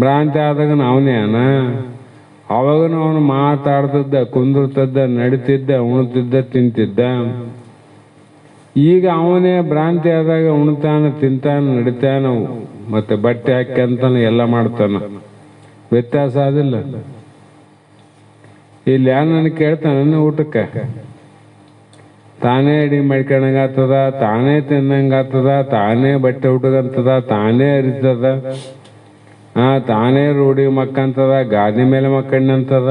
ಭ್ರಾಂತಿ ಆದಾಗ ಅವನೇ ಅನ. ಅವಾಗನು ಅವನು ಮಾತಾಡ್ತಿದ್ದ, ಕುಂದಿರ್ತಿದ್ದ, ನಡಿತಿದ್ದ, ಉಣ್ತಿದ್ದ, ತಿಂತಿದ್ದ. ಈಗ ಅವನೇ ಭ್ರಾಂತಿ ಆದಾಗ ಉಣ್ತಾನ, ತಿಂತಾನ, ನಡಿತಾನ, ಮತ್ತೆ ಬಟ್ಟೆ ಹಾಕ್ಯಂತಾನ, ಎಲ್ಲ ಮಾಡ್ತಾನ. ವ್ಯತ್ಯಾಸ ಆದಿಲ್ಲ. ಇಲ್ಲಿ ಯಾರು ನನಗೆ ಕೇಳ್ತಾನ ಊಟಕ್ಕೆ, ತಾನೇ ಅಡಿಗೆ ಮಾಡ್ಕೊಂಡಂಗಾಗ್ತದ, ತಾನೇ ತಿನ್ನಂಗಾಗ್ತದ, ತಾನೇ ಬಟ್ಟೆ ಹುಟ್ಟಗಂತದ, ತಾನೇ ಅರಿತದ, ತಾನೇ ರೋಡಿ ಮಕ್ಕಂತದ, ಗಾದಿ ಮೇಲೆ ಮಕ್ಕಂಡಂತದ,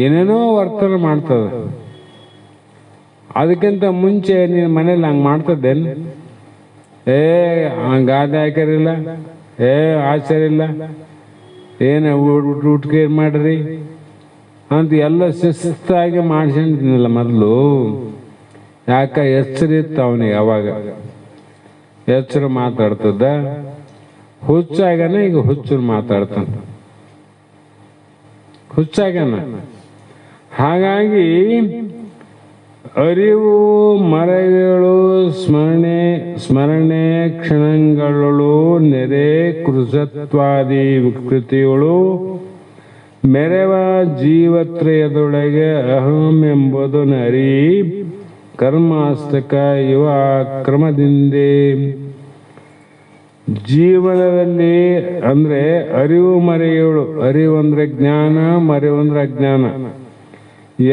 ಏನೇನೋ ವರ್ತನೆ ಮಾಡ್ತದ. ಅದಕ್ಕಿಂತ ಮುಂಚೆ ನೀನು ಮನೇಲಿ ಹಂಗೆ ಮಾಡ್ತದ್ದೇನು? ಗಾದೆ ಹಾಕ್ಯಾರಿಲ್ಲ, ಆಚಾರಿಲ್ಲ, ಏನು ಊಟಕ್ಕೆ ಏನು ಮಾಡ್ರಿ ಅಂತ ಎಲ್ಲ ಶಿಸ್ತಾಗಿ ಮಾಡ್ಸಿಲ್ಲ ಮೊದಲು. ಯಾಕ ಎಚ್ಚರಿತ್ತು ಅವನಿಗೆ. ಅವಾಗ ಎಚ್ಚರ ಮಾತಾಡ್ತದ. ಹುಚ್ಚಾಗನ ಈಗ ಹುಚ್ಚರು ಮಾತಾಡ್ತಾನ, ಹುಚ್ಚಾಗನ. ಹಾಗಾಗಿ ಅರಿವು ಮರೆಗಳು ಸ್ಮರಣೆ ಕ್ಷಣಗಳು ನೆರೆ ಕೃಷತ್ವಾದಿ ವಿಕೃತಿಗಳು ಮೆರವ ಜೀವತ್ರಯದೊಳಗೆ ಅಹಂ ಎಂಬುದು ನರಿ ಕರ್ಮಾಸ್ತಕ ಇವ ಕ್ರಮದಿಂದೇ ಜೀವನದಲ್ಲಿ ಅಂದ್ರೆ ಅರಿವು ಮರೆಯುಳು. ಅರಿವು ಅಂದ್ರೆ ಜ್ಞಾನ, ಮರೆವು ಅಂದ್ರೆ ಅಜ್ಞಾನ.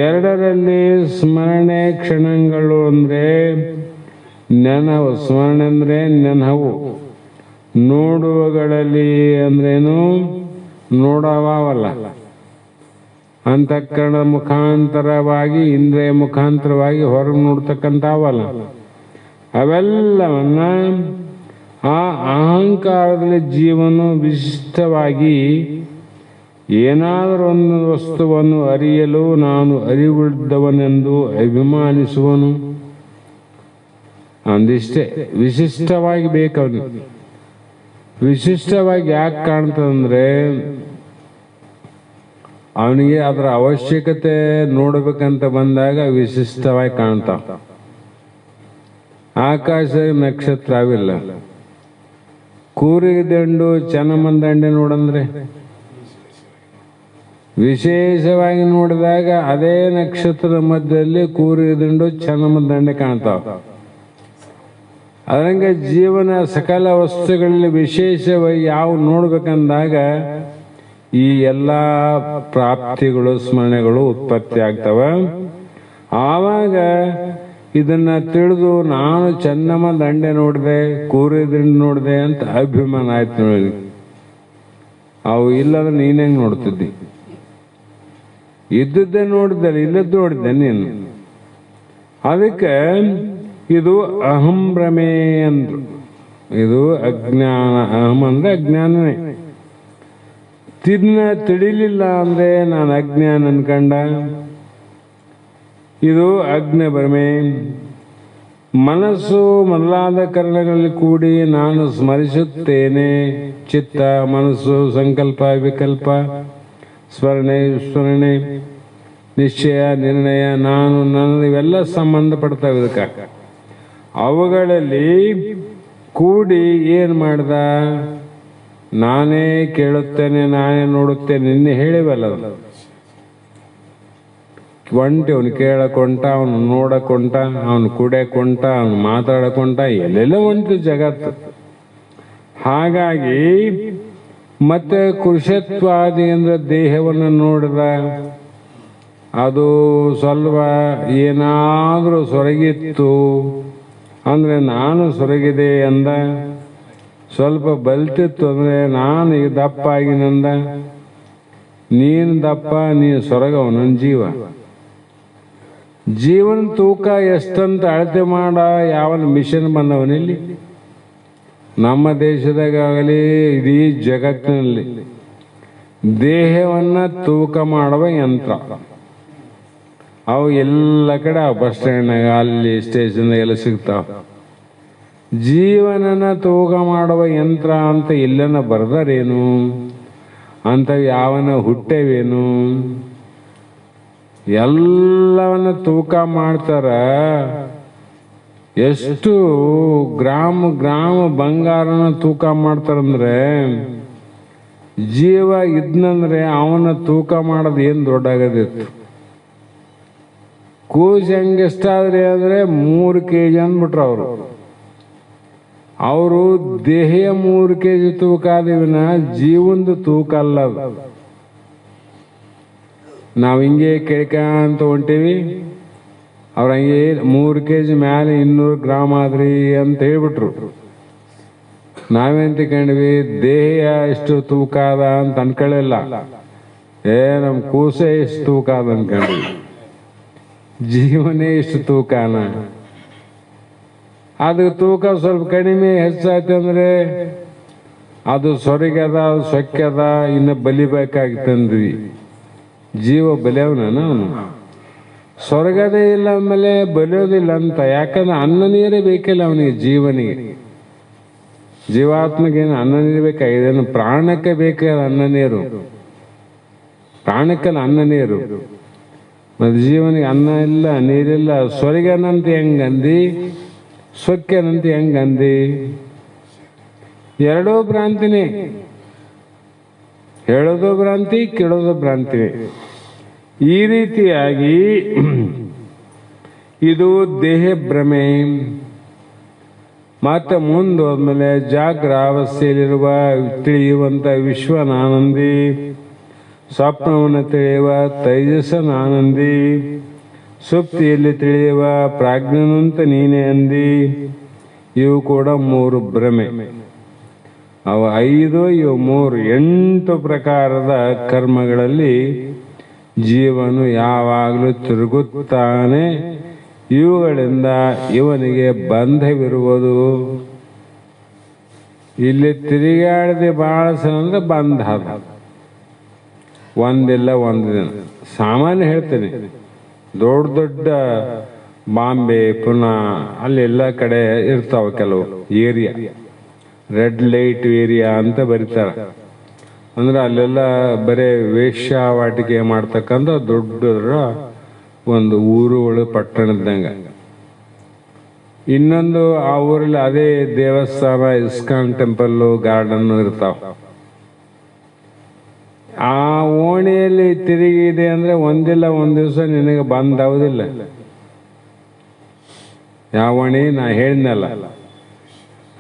ಎರಡರಲ್ಲಿ ಸ್ಮರಣೆ ಕ್ಷಣಗಳು ಅಂದ್ರೆ ನೆನಹು. ಸ್ಮರಣೆ ಅಂದ್ರೆ ನೆನಹು. ನೋಡುವಗಳಲ್ಲಿ ಅಂದ್ರೇನು? ನೋಡವಲ್ಲ, ಅಂತಃಕರಣ ಮುಖಾಂತರವಾಗಿ, ಇಂದ್ರಿಯ ಮುಖಾಂತರವಾಗಿ ಹೊರಗೆ ನೋಡ್ತಕ್ಕಂಥವಲ್ಲ. ಅವೆಲ್ಲವನ್ನ ಆ ಅಹಂಕಾರದಲ್ಲಿ ಜೀವನು ವಿಶಿಷ್ಟವಾಗಿ ಏನಾದರೂ ಒಂದು ವಸ್ತುವನ್ನು ಅರಿಯಲು ನಾನು ಅರಿವಿದ್ದವನೆಂದು ಅಭಿಮಾನಿಸುವನು. ಅಂದಿಷ್ಟೇ ವಿಶಿಷ್ಟವಾಗಿ ಬೇಕವನು. ವಿಶಿಷ್ಟವಾಗಿ ಯಾಕೆ ಕಾಣ್ತದಂದ್ರೆ ಅವನಿಗೆ ಅದರ ಅವಶ್ಯಕತೆ ನೋಡ್ಬೇಕಂತ ಬಂದಾಗ ವಿಶಿಷ್ಟವಾಗಿ ಕಾಣ್ತಾವ. ಆಕಾಶ ನಕ್ಷತ್ರ ಅವಿಲ್ಲ. ಕೂರಿಗೆ ದಂಡು ಚೆನ್ನಮಂದಂಡೆ ನೋಡಂದ್ರೆ ವಿಶೇಷವಾಗಿ ನೋಡಿದಾಗ ಅದೇ ನಕ್ಷತ್ರದ ಮಧ್ಯದಲ್ಲಿ ಕೂರಿಗೆ ದಂಡು ಚೆನ್ನಮಂದಂಡೆ ಕಾಣ್ತಾವ. ಅದರಂಗೆ ಜೀವನ ಸಕಲ ವಸ್ತುಗಳಲ್ಲಿ ವಿಶೇಷವಾಗಿ ಯಾವ ನೋಡ್ಬೇಕಂದಾಗ ಈ ಎಲ್ಲ ಪ್ರಾಪ್ತಿಗಳು ಸ್ಮರಣೆಗಳು ಉತ್ಪತ್ತಿ ಆಗ್ತವ. ಆವಾಗ ಇದನ್ನ ತಿಳಿದು ನಾನು ಚೆನ್ನಮ್ಮ ದಂಡೆ ನೋಡಿದೆ, ಕೂರಿ ದಂಡೆ ನೋಡಿದೆ ಅಂತ ಅಭಿಮಾನ ಆಯ್ತು. ನೋಡಿ, ಅವು ಇಲ್ಲದ ನೀನ್ ಹೆಂಗ್ ನೋಡ್ತಿದ್ದಿ? ಇದ್ದದ್ದೇ ನೋಡಿದ್ದೆ, ಇಲ್ಲದ್ದು ನೋಡಿದ್ದೆ ನೀನು. ಅದಕ್ಕೆ ಇದು ಅಹಂ ಭ್ರಮೆ ಅಂದ್ರು. ಇದು ಅಜ್ಞಾನ. ಅಹಂ ಅಂದ್ರೆ ಅಜ್ಞಾನನೇ. ತಿಳಿಲಿಲ್ಲ ಅಂದ್ರೆ ನಾನು ಅಜ್ಞಾನ ಅನ್ಕಂಡ. ಇದು ಅಜ್ಞ ಭ್ರಮೆ. ಮನಸ್ಸು ಮೊದಲಾದ ಕರಣಗಳಲ್ಲಿ ಕೂಡಿ ನಾನು ಸ್ಮರಿಸುತ್ತೇನೆ. ಚಿತ್ತ, ಮನಸ್ಸು, ಸಂಕಲ್ಪ, ವಿಕಲ್ಪ, ಸ್ಮರಣೆ, ವಿಸ್ಮರಣೆ, ನಿಶ್ಚಯ, ನಿರ್ಣಯ, ನಾನು, ನನ್ನ ಇವೆಲ್ಲ ಸಂಬಂಧಪಡ್ತಾವೆ ಇದಕ್ಕೆ. ಅವುಗಳಲ್ಲಿ ಕೂಡಿ ಏನು ಮಾಡ್ದ? ನಾನೇ ಕೇಳುತ್ತೇನೆ, ನಾನೇ ನೋಡುತ್ತೇನೆ. ನಿನ್ನೆ ಹೇಳಿವಲ್ಲ, ಒಂಟಿ ಅವನು ಕೇಳಕೊಂಟ, ಅವನು ನೋಡಕೊಂಟ, ಅವನು ಕುಡಿಯಕೊಂಟ, ಅವನು ಮಾತಾಡಕೊಂಟ, ಎಲ್ಲೆಲ್ಲ ಉಂಟು ಜಗತ್ತು. ಹಾಗಾಗಿ ಮತ್ತೆ ಕೃಷತ್ವಾದಿ ಅಂದ್ರೆ ದೇಹವನ್ನು ನೋಡಿದ, ಅದು ಸ್ವಲ್ಪ ಏನಾದರೂ ಸೊರಗಿತ್ತು ಅಂದ್ರೆ ನಾನು ಸೊರಗಿದೆ ಅಂದ. ಸ್ವಲ್ಪ ಬಲ್ತಿತ್ತು ಅಂದ್ರೆ ನಾನು ಈಗ ದಪ್ಪ ಆಗಿನಂದ. ನೀನು ದಪ್ಪ, ನೀನು ಸೊರಗವ. ನನ್ನ ಜೀವನ ತೂಕ ಎಷ್ಟಂತ ಅಳತೆ ಮಾಡ ಯಾವ ಮಿಷನ್ ಬಂದವನಿಲ್ಲಿ? ನಮ್ಮ ದೇಶದಾಗಲಿ ಇಡೀ ಜಗತ್ತಿನಲ್ಲಿ ದೇಹವನ್ನ ತೂಕ ಮಾಡುವ ಯಂತ್ರ ಅವು ಎಲ್ಲ ಕಡೆ ಬಸ್ ಸ್ಟ್ಯಾಂಡ್ನಾಗ ಅಲ್ಲಿ ಸ್ಟೇಷನ್ ಎಲ್ಲ ಸಿಗ್ತಾವ. ಜೀವನನ ತೂಕ ಮಾಡುವ ಯಂತ್ರ ಅಂತ ಎಲ್ಲನ ಬರ್ದಾರೇನು? ಅಂತ ಯಾವನ ಹುಟ್ಟೇವೇನು? ಎಲ್ಲವನ್ನ ತೂಕ ಮಾಡ್ತಾರ. ಎಷ್ಟು ಗ್ರಾಮ ಬಂಗಾರನ ತೂಕ ಮಾಡ್ತಾರಂದ್ರೆ, ಜೀವ ಇದ್ನಂದ್ರೆ ಅವನ ತೂಕ ಮಾಡೋದು ಏನು ದೊಡ್ಡಾಗದಿತ್ತು. ಕೂಸು ಹೆಂಗೆಷ್ಟಾದ್ರಿ ಅಂದ್ರೆ 3 kg ಅಂದ್ಬಿಟ್ರು ಅವರು ದೇಹ 3 kg ತೂಕ ಆದಿವಿನ ಜೀವಂದು ತೂಕ ಅಲ್ಲ. ನಾವು ಹಿಂಗೆ ಕೇಳ್ಕಂತ ಹೊಂಟೀವಿ, ಅವ್ರ ಹಂಗೆ 3 kg ಮ್ಯಾಲೆ 200 ಗ್ರಾಮ್ ಆದ್ರಿ ಅಂತ ಹೇಳ್ಬಿಟ್ರು. ನಾವೇನ್ ತಿಳ್ಕೊಂಡ್ವಿ, ದೇಹ ಎಷ್ಟು ತೂಕ ಅದ ಅಂತ ಅನ್ಕೊಳ್ಳಿಲ್ಲ. ನಮ್ಮ ಕೂಸೆ ಎಷ್ಟು ತೂಕ ಅದ ಅನ್ಕೊಂಡ್ವಿ. ಜೀವನೇ ಎಷ್ಟು ತೂಕನ. ಅದು ತೂಕ ಸ್ವಲ್ಪ ಕಡಿಮೆ ಹೆಚ್ಚಾಯ್ತು ಅಂದ್ರೆ ಅದು ಸೊರಗ್ಯದ, ಅದು ಸೊಕ್ಕ್ಯದ, ಇನ್ನು ಬಲಿಬೇಕಾಗಿತ್ತಂದ್ವಿ. ಜೀವ ಬಲಿಯವನ ಅವನು ಸೊರಗದೇ ಇಲ್ಲ, ಆಮೇಲೆ ಬಲಿಯೋದಿಲ್ಲ ಅಂತ. ಯಾಕಂದ್ರೆ ಅನ್ನ ನೀರೇ ಬೇಕಿಲ್ಲ ಅವನಿಗೆ. ಜೀವನಿಗೆ, ಜೀವಾತ್ಮಗೇನು ಅನ್ನ ನೀರು ಬೇಕಾಗಿದೆ? ಪ್ರಾಣಕ್ಕೆ ಬೇಕಾದ ಅನ್ನ ನೀರು. ಪ್ರಾಣಕ್ಕಲ್ಲ ಅನ್ನ ನೀರು. ಮತ್ತು ಜೀವನಿಗೆ ಅನ್ನ ಇಲ್ಲ, ನೀರಿಲ್ಲ. ಸೊರಗನಂತ ಹೆಂಗಂದಿ, ಸೊಕ್ಕೆನಂತ ಹೆಂಗಂದಿ? ಎರಡೂ ಭ್ರಾಂತಿನೇ. ಹೇಳೋದು ಭ್ರಾಂತಿ, ಕೇಳೋದು ಭ್ರಾಂತಿನೇ. ಈ ರೀತಿಯಾಗಿ ಇದು ದೇಹ ಭ್ರಮೆ. ಮತ್ತೆ ಮುಂದೋದ್ಮೇಲೆ ಜಾಗ್ರಾವಸ್ಥೆಯಲ್ಲಿರುವ ತಿಳಿಯುವಂತ ವಿಶ್ವನಾನಂದಿ, ಸ್ವಪ್ನವನ್ನು ತಿಳಿಯುವ ತೈಜಸ್ಸನಾನಂದಿ, ಸುಪ್ತಿಯಲ್ಲಿ ತಿಳಿಯುವ ಪ್ರಾಜ್ಞನಂತ ನೀನೇ ಅಂದಿ. ಇವು ಕೂಡ 3 ಭ್ರಮೆ. ಅವು 5, ಇವು 3, 8 ಪ್ರಕಾರದ ಕರ್ಮಗಳಲ್ಲಿ ಜೀವನು ಯಾವಾಗಲೂ ತಿರುಗುತ್ತಾನೆ. ಇವುಗಳಿಂದ ಇವನಿಗೆ ಬಂಧವಿರುವುದು. ಇಲ್ಲಿ ತಿರುಗಾಡದೆ ಬಹಳ ಸಲ ಅಂದ್ರೆ ಬಂಧ ಅದ. ಒಂದಿಲ್ಲ ಒಂದು ದಿನ. ಸಾಮಾನ್ಯ ಹೇಳ್ತೇನೆ, ದೊಡ್ಡ ಬಾಂಬೆ, ಪುನಾ ಅಲ್ಲೆಲ್ಲ ಕಡೆ ಇರ್ತಾವ ಕೆಲವು ಏರಿಯಾ, ರೆಡ್ ಲೈಟ್ ಏರಿಯಾ ಅಂತ ಬರೀತಾರೆ. ಅಂದ್ರೆ ಅಲ್ಲೆಲ್ಲ ಬರೇ ವೇಶ್ಯಾವಾಟಿಕೆ ಮಾಡ್ತಕ್ಕಂಥ ದೊಡ್ಡ ಒಂದು ಊರುಗಳು, ಪಟ್ಟಣದಂಗ. ಇನ್ನೊಂದು ಆ ಊರಲ್ಲಿ ಅದೇ ದೇವಸ್ಥಾನ, ಇಸ್ಕಾನ್ ಟೆಂಪಲ್, ಗಾರ್ಡನ್ ಇರ್ತಾವ. ಆ ಓಣಿಯಲ್ಲಿ ತಿರುಗಿದೆ ಅಂದ್ರೆ ಒಂದಿಲ್ಲ ಒಂದು ದಿವಸ ನಿನಗೆ ಬಂದಾವುದಿಲ್ಲ. ಯಾವ ಓಣಿ ನಾ ಹೇಳಿದ್ನಲ್ಲ,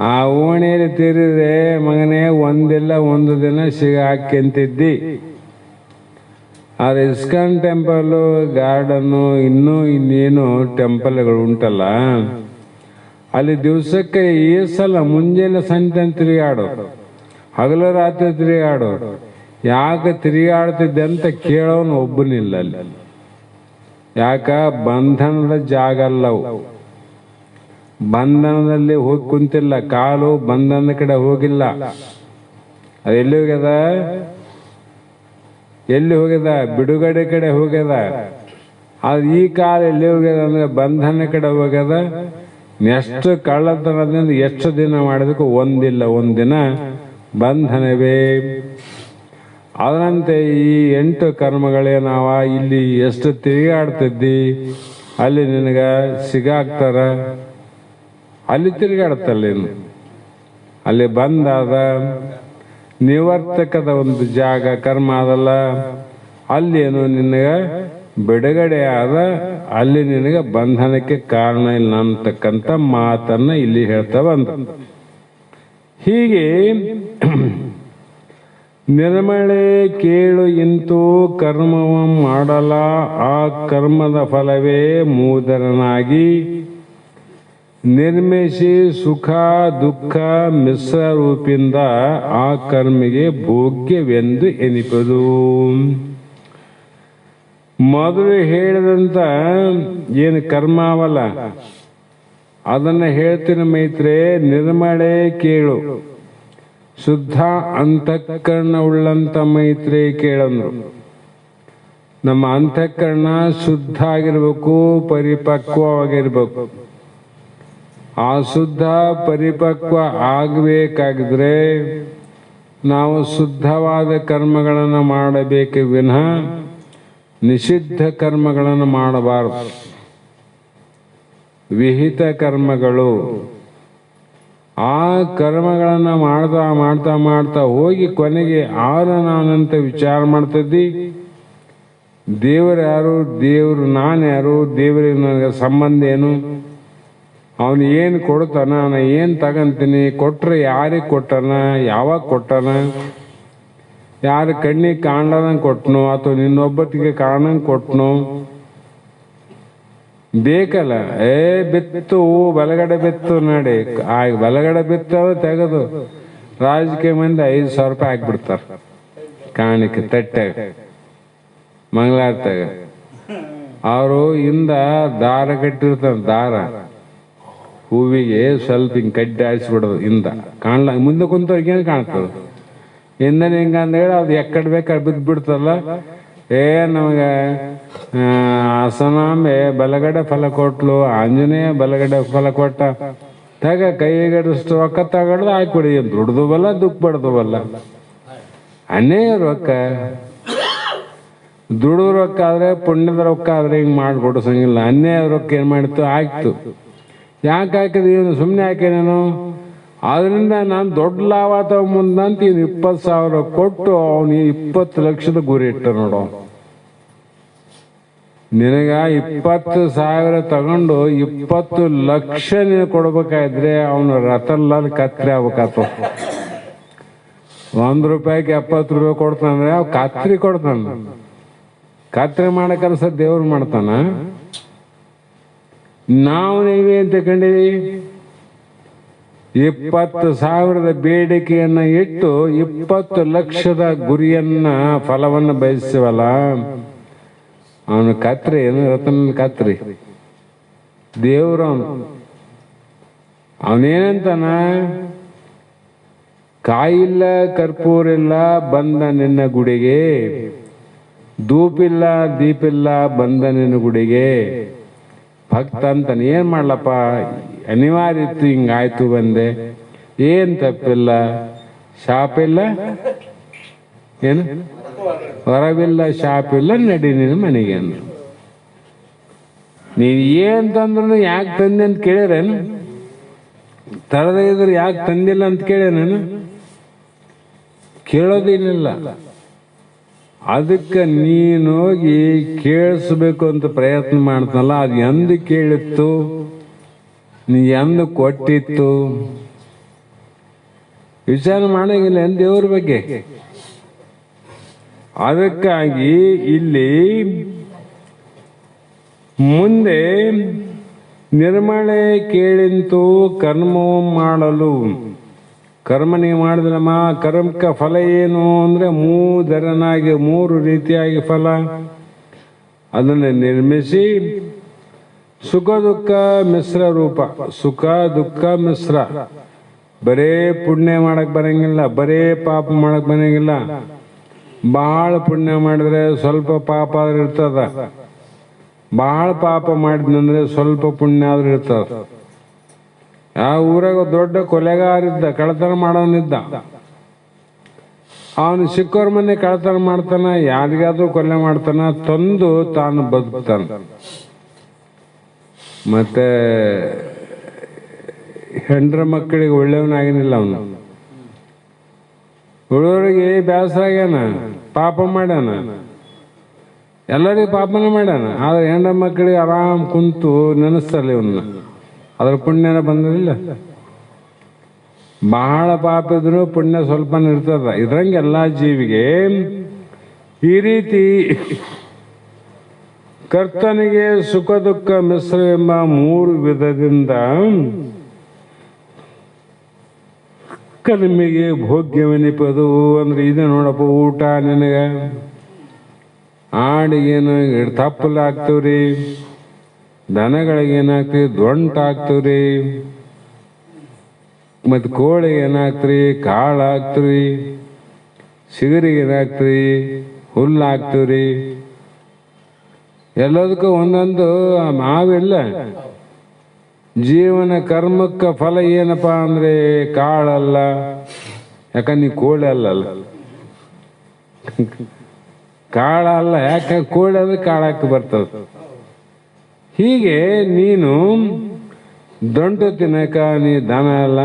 ಆ ಓಣಿಯಲ್ಲಿ ತಿರುಗಿದೆ ಮಗನೇ, ಒಂದಿಲ್ಲ ಒಂದು ದಿನ ಹಾಕ್ಯಂತಿದ್ದಿ. ಆದ್ರೆ ಇಸ್ಕಾನ್ ಟೆಂಪಲ್, ಗಾರ್ಡನ್ನು, ಇನ್ನೇನು ಟೆಂಪಲ್ಗಳು ಉಂಟಲ್ಲ, ಅಲ್ಲಿ ದಿವಸಕ್ಕೆ ಈ ಸಲ ಮುಂಜಾನೆ ಸಂಜೆ ತಿರುಗಾಡೋ, ಹಗಲು ರಾತ್ರಿ ತಿರುಗಾಡೋ. ಯಾಕೆ ತಿರುಗಾಡ್ತಿದ್ದೆ ಅಂತ ಕೇಳೋನು ಒಬ್ಬನಿಲ್ಲ ಅಲ್ಲಿ. ಯಾಕ? ಬಂಧನದ ಜಾಗ ಅಲ್ಲವು. ಬಂಧನದಲ್ಲಿ ಹೋಗಿ ಕುಂತಿಲ್ಲ, ಕಾಲು ಬಂಧನದ ಕಡೆ ಹೋಗಿಲ್ಲ. ಅದು ಎಲ್ಲಿ ಹೋಗ್ಯದ? ಎಲ್ಲಿ ಹೋಗ್ಯದ? ಬಿಡುಗಡೆ ಕಡೆ ಹೋಗ್ಯದ. ಅದು ಈ ಕಾಲ ಎಲ್ಲಿ ಹೋಗ್ಯದ ಅಂದ್ರೆ ಬಂಧನ ಕಡೆ ಹೋಗ್ಯದ. ಎಷ್ಟು ಕಳ್ಳತನದಿಂದ ಎಷ್ಟು ದಿನ ಮಾಡೋದಕ್ಕೂ ಒಂದಿಲ್ಲ ಒಂದಿನ ಬಂಧನವೇ. ಅದರಂತೆ ಈ 8 ಕರ್ಮಗಳೇನಾವ, ಇಲ್ಲಿ ಎಷ್ಟು ತಿರುಗಾಡ್ತಿದ್ದಿ ಅಲ್ಲಿ ನಿನಗ ಸಿಗಾಕ್ತಾರ. ಅಲ್ಲಿ ತಿರುಗಾಡ್ತಲ್ಲೇನು, ಅಲ್ಲಿ ಬಂದಾದ ನಿವರ್ತಕದ ಒಂದು ಜಾಗ ಕರ್ಮ ಅದಲ್ಲ, ಅಲ್ಲೇನು ನಿನಗ ಬಿಡುಗಡೆ ಆದ, ಅಲ್ಲಿ ನಿನಗೆ ಬಂಧನಕ್ಕೆ ಕಾರಣ ಇಲ್ಲ ಅಂತಕ್ಕಂಥ ಮಾತನ್ನ ಇಲ್ಲಿ ಹೇಳ್ತಾ ಬಂದ. ಹೀಗೆ ನಿರ್ಮಳೆ ಕೇಳು ಇಂತೂ ಕರ್ಮವ ಮಾಡಲ, ಆ ಕರ್ಮದ ಫಲವೇ ಮೂದರನಾಗಿ ನಿರ್ಮಿಸಿ ಸುಖ ದುಃಖ ಮಿಶ್ರ ರೂಪಿಂದ ಆ ಕರ್ಮಿಗೆ ಭೋಗ್ಯವೆಂದು ಎನಿಪದು. ಮೊದಲು ಹೇಳಿದಂತ ಏನು ಕರ್ಮ ಅವಲ್ಲ, ಅದನ್ನ ಹೇಳ್ತೀನಿ ಮೈತ್ರಿ. ನಿರ್ಮಳೆ ಕೇಳು, ಶುದ್ಧ ಅಂತಃಕರಣ ಉಳ್ಳಂತ ಮೈತ್ರಿ ಕೇಳಂದ್ರು. ನಮ್ಮ ಅಂತಃಕರಣ ಶುದ್ಧ ಆಗಿರ್ಬೇಕು, ಪರಿಪಕ್ವವಾಗಿರ್ಬೇಕು. ಆ ಶುದ್ಧ ಪರಿಪಕ್ವ ಆಗಬೇಕಾಗಿದ್ರೆ ನಾವು ಶುದ್ಧವಾದ ಕರ್ಮಗಳನ್ನು ಮಾಡಬೇಕು ವಿನಃ ನಿಷಿದ್ಧ ಕರ್ಮಗಳನ್ನು ಮಾಡಬಾರದು. ವಿಹಿತ ಕರ್ಮಗಳು, ಆ ಕರ್ಮಗಳನ್ನು ಮಾಡ್ತಾ ಮಾಡ್ತಾ ಮಾಡ್ತಾ ಹೋಗಿ ಕೊನೆಗೆ ಆರು ನಾನಂತ ವಿಚಾರ ಮಾಡ್ತಿದ್ದಿ. ದೇವರು ಯಾರು, ದೇವರು ನಾನು ಯಾರು, ದೇವರಿಗೆ ನನಗೆ ಸಂಬಂಧ ಏನು, ಅವನು ಏನು ಕೊಡ್ತಾನ, ನಾನು ಏನು ತಗಂತೀನಿ, ಕೊಟ್ರೆ ಯಾರಿಗೆ ಕೊಟ್ಟನ, ಯಾವಾಗ ಕೊಟ್ಟನ, ಯಾರ ಕಣ್ಣಿಗೆ ಕಾಣ್ದಂಗೆ ಕೊಟ್ಟನು ಅಥವಾ ನಿನ್ನೊಬ್ಬತ್ತಿಗೆ ಕಾಣಂಗೆ ಕೊಟ್ಟನು, ಬೇಕಲ್ಲ. ಬಿತ್ತು ಬಲಗಡೆ ಬಿತ್ತು ನಡಿ, ಆ ಬಲಗಡೆ ಬಿತ್ತು ತೆಗೆದು ರಾಜಕೀಯ ಮಂದಿ 5,000 ರೂಪಾಯಿ ಹಾಕ್ಬಿಡ್ತಾರ ಕಾಣಿಕೆ ತಟ್ಟೆಗ ಮಂಗಳಾರತಾಗ. ಅವರು ಇಂದ ದಾರ ಕಟ್ಟಿರ್ತಾರ, ದಾರ ಹೂವಿಗೆ ಸ್ವಲ್ಪ ಹಿಂಗೆ ಕಡ್ಡಿ ಆಡಿಸ್ಬಿಡೋದು ಇಂದ ಕಾಣ್ಲ, ಮುಂದೆ ಕುಂತವ್ರಿಗೆ ಏನು ಕಾಣ್ತದ, ಹಿಂದನೆ ಹಿಂಗ ಅಂದೇಳಿ ಅದು ಎಕ್ಕಡ್ ಬೇಕಾದ್ರೆ ಬಿದ್ದು ಬಿಡ್ತಲ್ಲ. ನಮಗೆ ಹಸನಾಂಬೆ ಬಲಗಡೆ ಫಲ ಕೊಟ್ಲು, ಆಂಜನೇಯ ಬಲಗಡೆ ಫಲ ಕೊಟ್ಟ, ತಗ ಕೈಗಡಿಷ್ಟು ರೊಕ್ಕ ತಗೊಳ್ದು ಹಾಕ್ಬಿಡಿ. ದುಡ್ದು ಬಲ್ಲ ದುಃಖ ಬಡ್ದು ಬಲ್ಲ. ಅನೇಕ ರೊಕ್ಕ ದುಡ್ಡು ರೊಕ್ಕ ಆದ್ರೆ ಪುಣ್ಯದ ರೊಕ್ಕ ಆದ್ರೆ ಹಿಂಗೆ ಮಾಡಿಕೊಡಿಸಂಗಿಲ್ಲ. ಅನ್ಯಾಯ ರೊಕ್ಕ ಏನು ಮಾಡಿತ್ತು ಆಯ್ತು. ಯಾಕೆ ಹಾಕಿದ್ವಿ, ಇವನು ಸುಮ್ಮನೆ ಹಾಕೇನೇನು, ಆದ್ರಿಂದ ನಾನು ದೊಡ್ಡ ಲಾಭ ತಗೋ ಮುಂದಂತ ಇವನು 20,000 ಕೊಟ್ಟು ಅವನು 20 ಲಕ್ಷದ ಗುರಿ ಇಟ್ಟ ನೋಡು. ನಿನಗ 20,000 ತಗೊಂಡು 20 ಲಕ್ಷ ನೀನು ಕೊಡ್ಬೇಕಾದ್ರೆ ಅವನು ರತಲ್ಲ ಕತ್ರಿ ಆಗ್ಬೇಕಾತ. 1 ರೂಪಾಯಿಗೆ 70 ರೂಪಾಯಿ ಕೊಡ್ತಾನೆ, ಅವ್ ಕತ್ರಿ ಕೊಡ್ತಾನ. ಕತ್ರಿ ಮಾಡೋ ಕೆಲಸ ದೇವ್ರು ಮಾಡ್ತಾನ. ನಾವು ನೀವೇ ಅಂತ ಕಂಡಿವಿ 20,000 ಬೇಡಿಕೆಯನ್ನ ಇಟ್ಟು 20 ಲಕ್ಷದ ಗುರಿಯನ್ನ ಫಲವನ್ನು ಬಯಸಿವಲ್ಲ, ಅವನು ಕತ್ರಿ ಏನು, ರತನ ಕತ್ರಿ ದೇವ್ರು. ಅವನೇನಂತಾನ, ಕಾಯಿಲ್ಲ ಕರ್ಪೂರಿಲ್ಲ ಬಂದ ನಿನ್ನ ಗುಡಿಗೆ, ಧೂಪಿಲ್ಲ ದೀಪಿಲ್ಲ ಬಂದ ನಿನ್ನ ಗುಡಿಗೆ. ಭಕ್ತ ಅಂತಾನೆ, ಏನ್ ಮಾಡ್ಲಪ್ಪ, ಅನಿವಾರ್ಯ ಇತ್ತು, ಹಿಂಗಾಯ್ತು ಬಂದೆ, ಏನ್ ತಪ್ಪಿಲ್ಲ, ಶಾಪಿಲ್ಲ ಏನು, ಹೊರವಿಲ್ಲ ಶಾಪಿಲ್ಲ, ನಡಿ ನಿನ್ನ ಮನೆಗೆ ಅಂದ್ರು. ನೀವ್ ಏನ್ ತಂದ್ರು ಯಾಕೆ ತಂದೆ ಅಂತ ಕೇಳ್ಯಾರೇನು, ತರದೇ ಇದ್ರೆ ಯಾಕೆ ತಂದಿಲ್ಲ ಅಂತ ಕೇಳ್ಯಾನೇನು, ಕೇಳೋದೇನಿಲ್ಲ. ಅದಕ್ಕೆ ನೀನೋಗಿ ಕೇಳಿಸ್ಬೇಕು ಅಂತ ಪ್ರಯತ್ನ ಮಾಡ್ತನಲ್ಲ, ಅದು ಎಂದು ಕೇಳಿತ್ತು, ನೀ ಎಂದು ಕೊಟ್ಟಿತ್ತು, ವಿಚಾರ ಮಾಡಂಗಿಲ್ಲ ಏನು ದೇವ್ರ ಬಗ್ಗೆ. ಅದಕ್ಕಾಗಿ ಇಲ್ಲಿ ಮುಂದೆ ನಿರ್ಮಳೆ ಕೇಳಿಂತು ಕರ್ಮವು ಮಾಡಲು. ಕರ್ಮ ನೀವು ಮಾಡಿದ್ರಮ್ಮ, ಕರ್ಮಕ್ಕೆ ಫಲ ಏನು ಅಂದ್ರೆ ಮೂದರನಾಗಿ 3 ರೀತಿಯಾಗಿ ಫಲ. ಅದನ್ನು ನಿರ್ಮಿಸಿ ಸುಖ ದುಃಖ ಮಿಶ್ರ ರೂಪ. ಸುಖ ದುಃಖ ಮಿಶ್ರ. ಬರೇ ಪುಣ್ಯ ಮಾಡಕ್ ಬರಂಗಿಲ್ಲ, ಬರೇ ಪಾಪ ಮಾಡಕ್ ಬರಂಗಿಲ್ಲ. ಬಹಳ ಪುಣ್ಯ ಮಾಡಿದ್ರೆ ಸ್ವಲ್ಪ ಪಾಪ ಆದ್ರೆ ಇರ್ತದ, ಬಹಳ ಪಾಪ ಮಾಡಿದ್ನಂದ್ರೆ ಸ್ವಲ್ಪ ಪುಣ್ಯ ಆದ್ರೂ ಇರ್ತದ. ಆ ಊರಾಗ ದೊಡ್ಡ ಕೊಲೆಗಾರಿದ್ದ, ಕಳ್ಳತನ ಮಾಡೋನಿದ್ದ. ಅವನು ಸಿಕ್ಕವ್ರ ಮನೆ ಕಳ್ಳತನ ಮಾಡ್ತಾನ, ಯಾರಿಗಾದ್ರೂ ಕೊಲೆ ಮಾಡ್ತಾನ, ತಂದು ತಾನು ಬದುಕ್ತಾನ. ಮತ್ತೆ ಹೆಂಡ್ರ ಮಕ್ಕಳಿಗೆ ಒಳ್ಳೆಯವನಾಗಿನಿಲ್ಲ ಅವನು. ಉಳಿದವರಿಗೆ ಬೇಸರ ಆಗ್ಯಾನ, ಪಾಪ ಮಾಡ್ಯಾನ, ಎಲ್ಲರಿಗೂ ಪಾಪನ ಮಾಡ್ಯಾನ. ಆದ್ರೆ ಹೆಂಡ್ರ ಮಕ್ಕಳಿಗೆ ಆರಾಮ್ ಕುಂತು ನೆನೆಸ್ತಲ್ಲ ಇವನ್ನ, ಅದ್ರ ಪುಣ್ಯನ ಬಂದಿಲ್ಲ. ಬಹಳ ಪಾಪ ಇದ್ರು ಪುಣ್ಯ ಸ್ವಲ್ಪ ಇರ್ತದ. ಇದ್ರಂಗೆ ಎಲ್ಲಾ ಜೀವಿಗೆ ಈ ರೀತಿ ಕರ್ತನಿಗೆ ಸುಖ ದುಃಖ ಮಿಶ್ರ ಎಂಬ 3 ವಿಧದಿಂದ ಕರ್ಮಿಗೆ ಭೋಗ್ಯವೆನಿಪದು. ಅಂದ್ರೆ ಇದೆ ನೋಡಪ್ಪ, ಊಟ ನಿನಗ ಆಡಿಗೇನು ತಪ್ಪಲ ಆಗ್ತವ್ರಿ, ದನಗಳಿಗೆ ಏನಾಗ್ತದೆ ದೊಂಟಾಗ್ತವ್ರಿ, ಮತ್ತು ಕೋಳಿಗೆ ಏನಾಗ್ತರಿ ಕಾಳು ಹಾಕ್ತವ್ರಿ, ಸಿಗರಿಗೆ ಏನಾಗ್ತರಿ ಹುಲ್ಲು ಹಾಕ್ತವ್ರಿ. ಎಲ್ಲದಕ್ಕೂ ಒಂದೊಂದು ಮಾವಿಲ್ಲ. ಜೀವನ ಕರ್ಮಕ್ಕೆ ಫಲ ಏನಪ್ಪ ಅಂದ್ರೆ ಕಾಳಲ್ಲ, ಯಾಕಂದ್ರೆ ನೀವು ಕೋಳಿ ಅಲ್ಲಲ್ಲ, ಕಾಳಲ್ಲ, ಯಾಕೆ ಕೋಳಿ ಅಂದ್ರೆ ಕಾಳಕ್ಕೆ ಬರ್ತದೆ. ಹೀಗೆ ನೀನು ದಂಟು ತಿನ್ನಕ ನೀ ದನ ಅಲ್ಲ,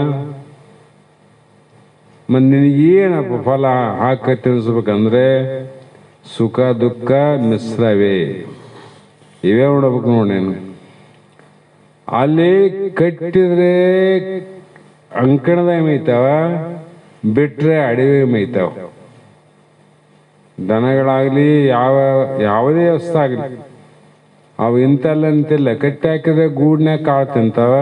ಮತ್ತು ನಿನಗೇನಪ್ಪ ಫಲ ಹಾಕ ತಿನ್ನಿಸ್ಬೇಕಂದ್ರೆ ಸುಖ ದುಃಖ ಮಿಶ್ರವೇ, ಇವೇ ನೋಡ್ಬೇಕು ನೋಡಿ ನೀನು. ಅಲ್ಲಿ ಕಟ್ಟಿದ್ರೆ ಅಂಕಣದಾಗ ಮೇಯ್ತಾವ, ಬಿಟ್ರೆ ಅಡವಿ ಮೇಯ್ತಾವ. ದನಗಳಾಗ್ಲಿ ಯಾವುದೇ ವಸ್ತು ಆಗಲಿ ಅವು ಇಂತಲ್ಲ ಅಂತಿಲ್ಲ. ಕಟ್ಟಿ ಹಾಕಿದ್ರೆ ಗೂಡ್ನ್ಯಾಗ ಕಾಳು ತಿಂತಾವ,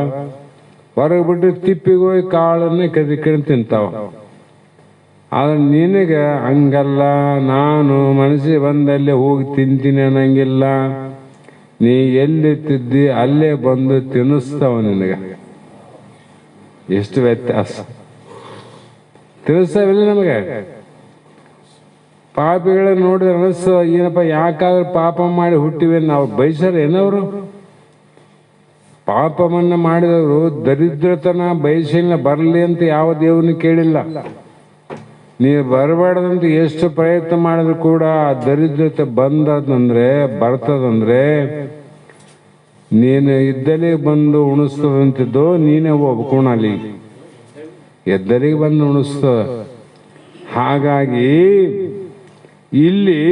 ಹೊರಗೆ ಬಿಟ್ಟು ತಿಪ್ಪಿಗೆ ಹೋಗಿ ಕಾಳನ್ನ ಕದಿಕೊಂಡು ತಿಂತಾವ. ಆದ್ರೆ ನಿನಗೆ ಹಂಗಲ್ಲ, ನಾನು ಮನಸ್ಸಿಗೆ ಬಂದಲ್ಲಿ ಹೋಗಿ ತಿಂತೀನಿ ಅನ್ನಂಗಿಲ್ಲ. ನೀ ಎಲ್ಲಿ ತಿದ್ದಿ ಅಲ್ಲೇ ಬಂದು ತಿನ್ನಿಸ್ತಾವ ನಿನಗೆ. ಎಷ್ಟು ವ್ಯತ್ಯಾಸ ತಿನ್ನಿಸ್ತಾವಿಲ್ಲ ನಮಗೆ. ಪಾಪಿಗಳ ನೋಡಿದ್ರೆ ಅನಿಸ್ತು, ಏನಪ್ಪ ಯಾಕಾದ್ರೆ ಪಾಪ ಮಾಡಿ ಹುಟ್ಟಿವೆ ನಾವು ಬಯಸರ ಏನವರು. ಪಾಪವನ್ನ ಮಾಡಿದವರು ದರಿದ್ರತನ ಬಯಸಿನ ಬರಲಿ ಅಂತ ಯಾವ ದೇವರನ್ನು ಕೇಳಿಲ್ಲ. ನೀವು ಬರಬಾರ್ದಂತ ಎಷ್ಟು ಪ್ರಯತ್ನ ಮಾಡಿದ್ರು ಕೂಡ ಆ ದರಿದ್ರತೆ ಬರ್ತದಂದ್ರೆ ನೀನು ಇದ್ದಲಿ ಬಂದು ಉಣಿಸ್ತದಂತಿದ್ದೋ ನೀನೇ ಒಪ್ಕೋಣ, ಅಲ್ಲಿ ಎದ್ದಲಿಗೆ ಬಂದು ಉಣಿಸ್ತದ. ಹಾಗಾಗಿ ಇಲ್ಲಿ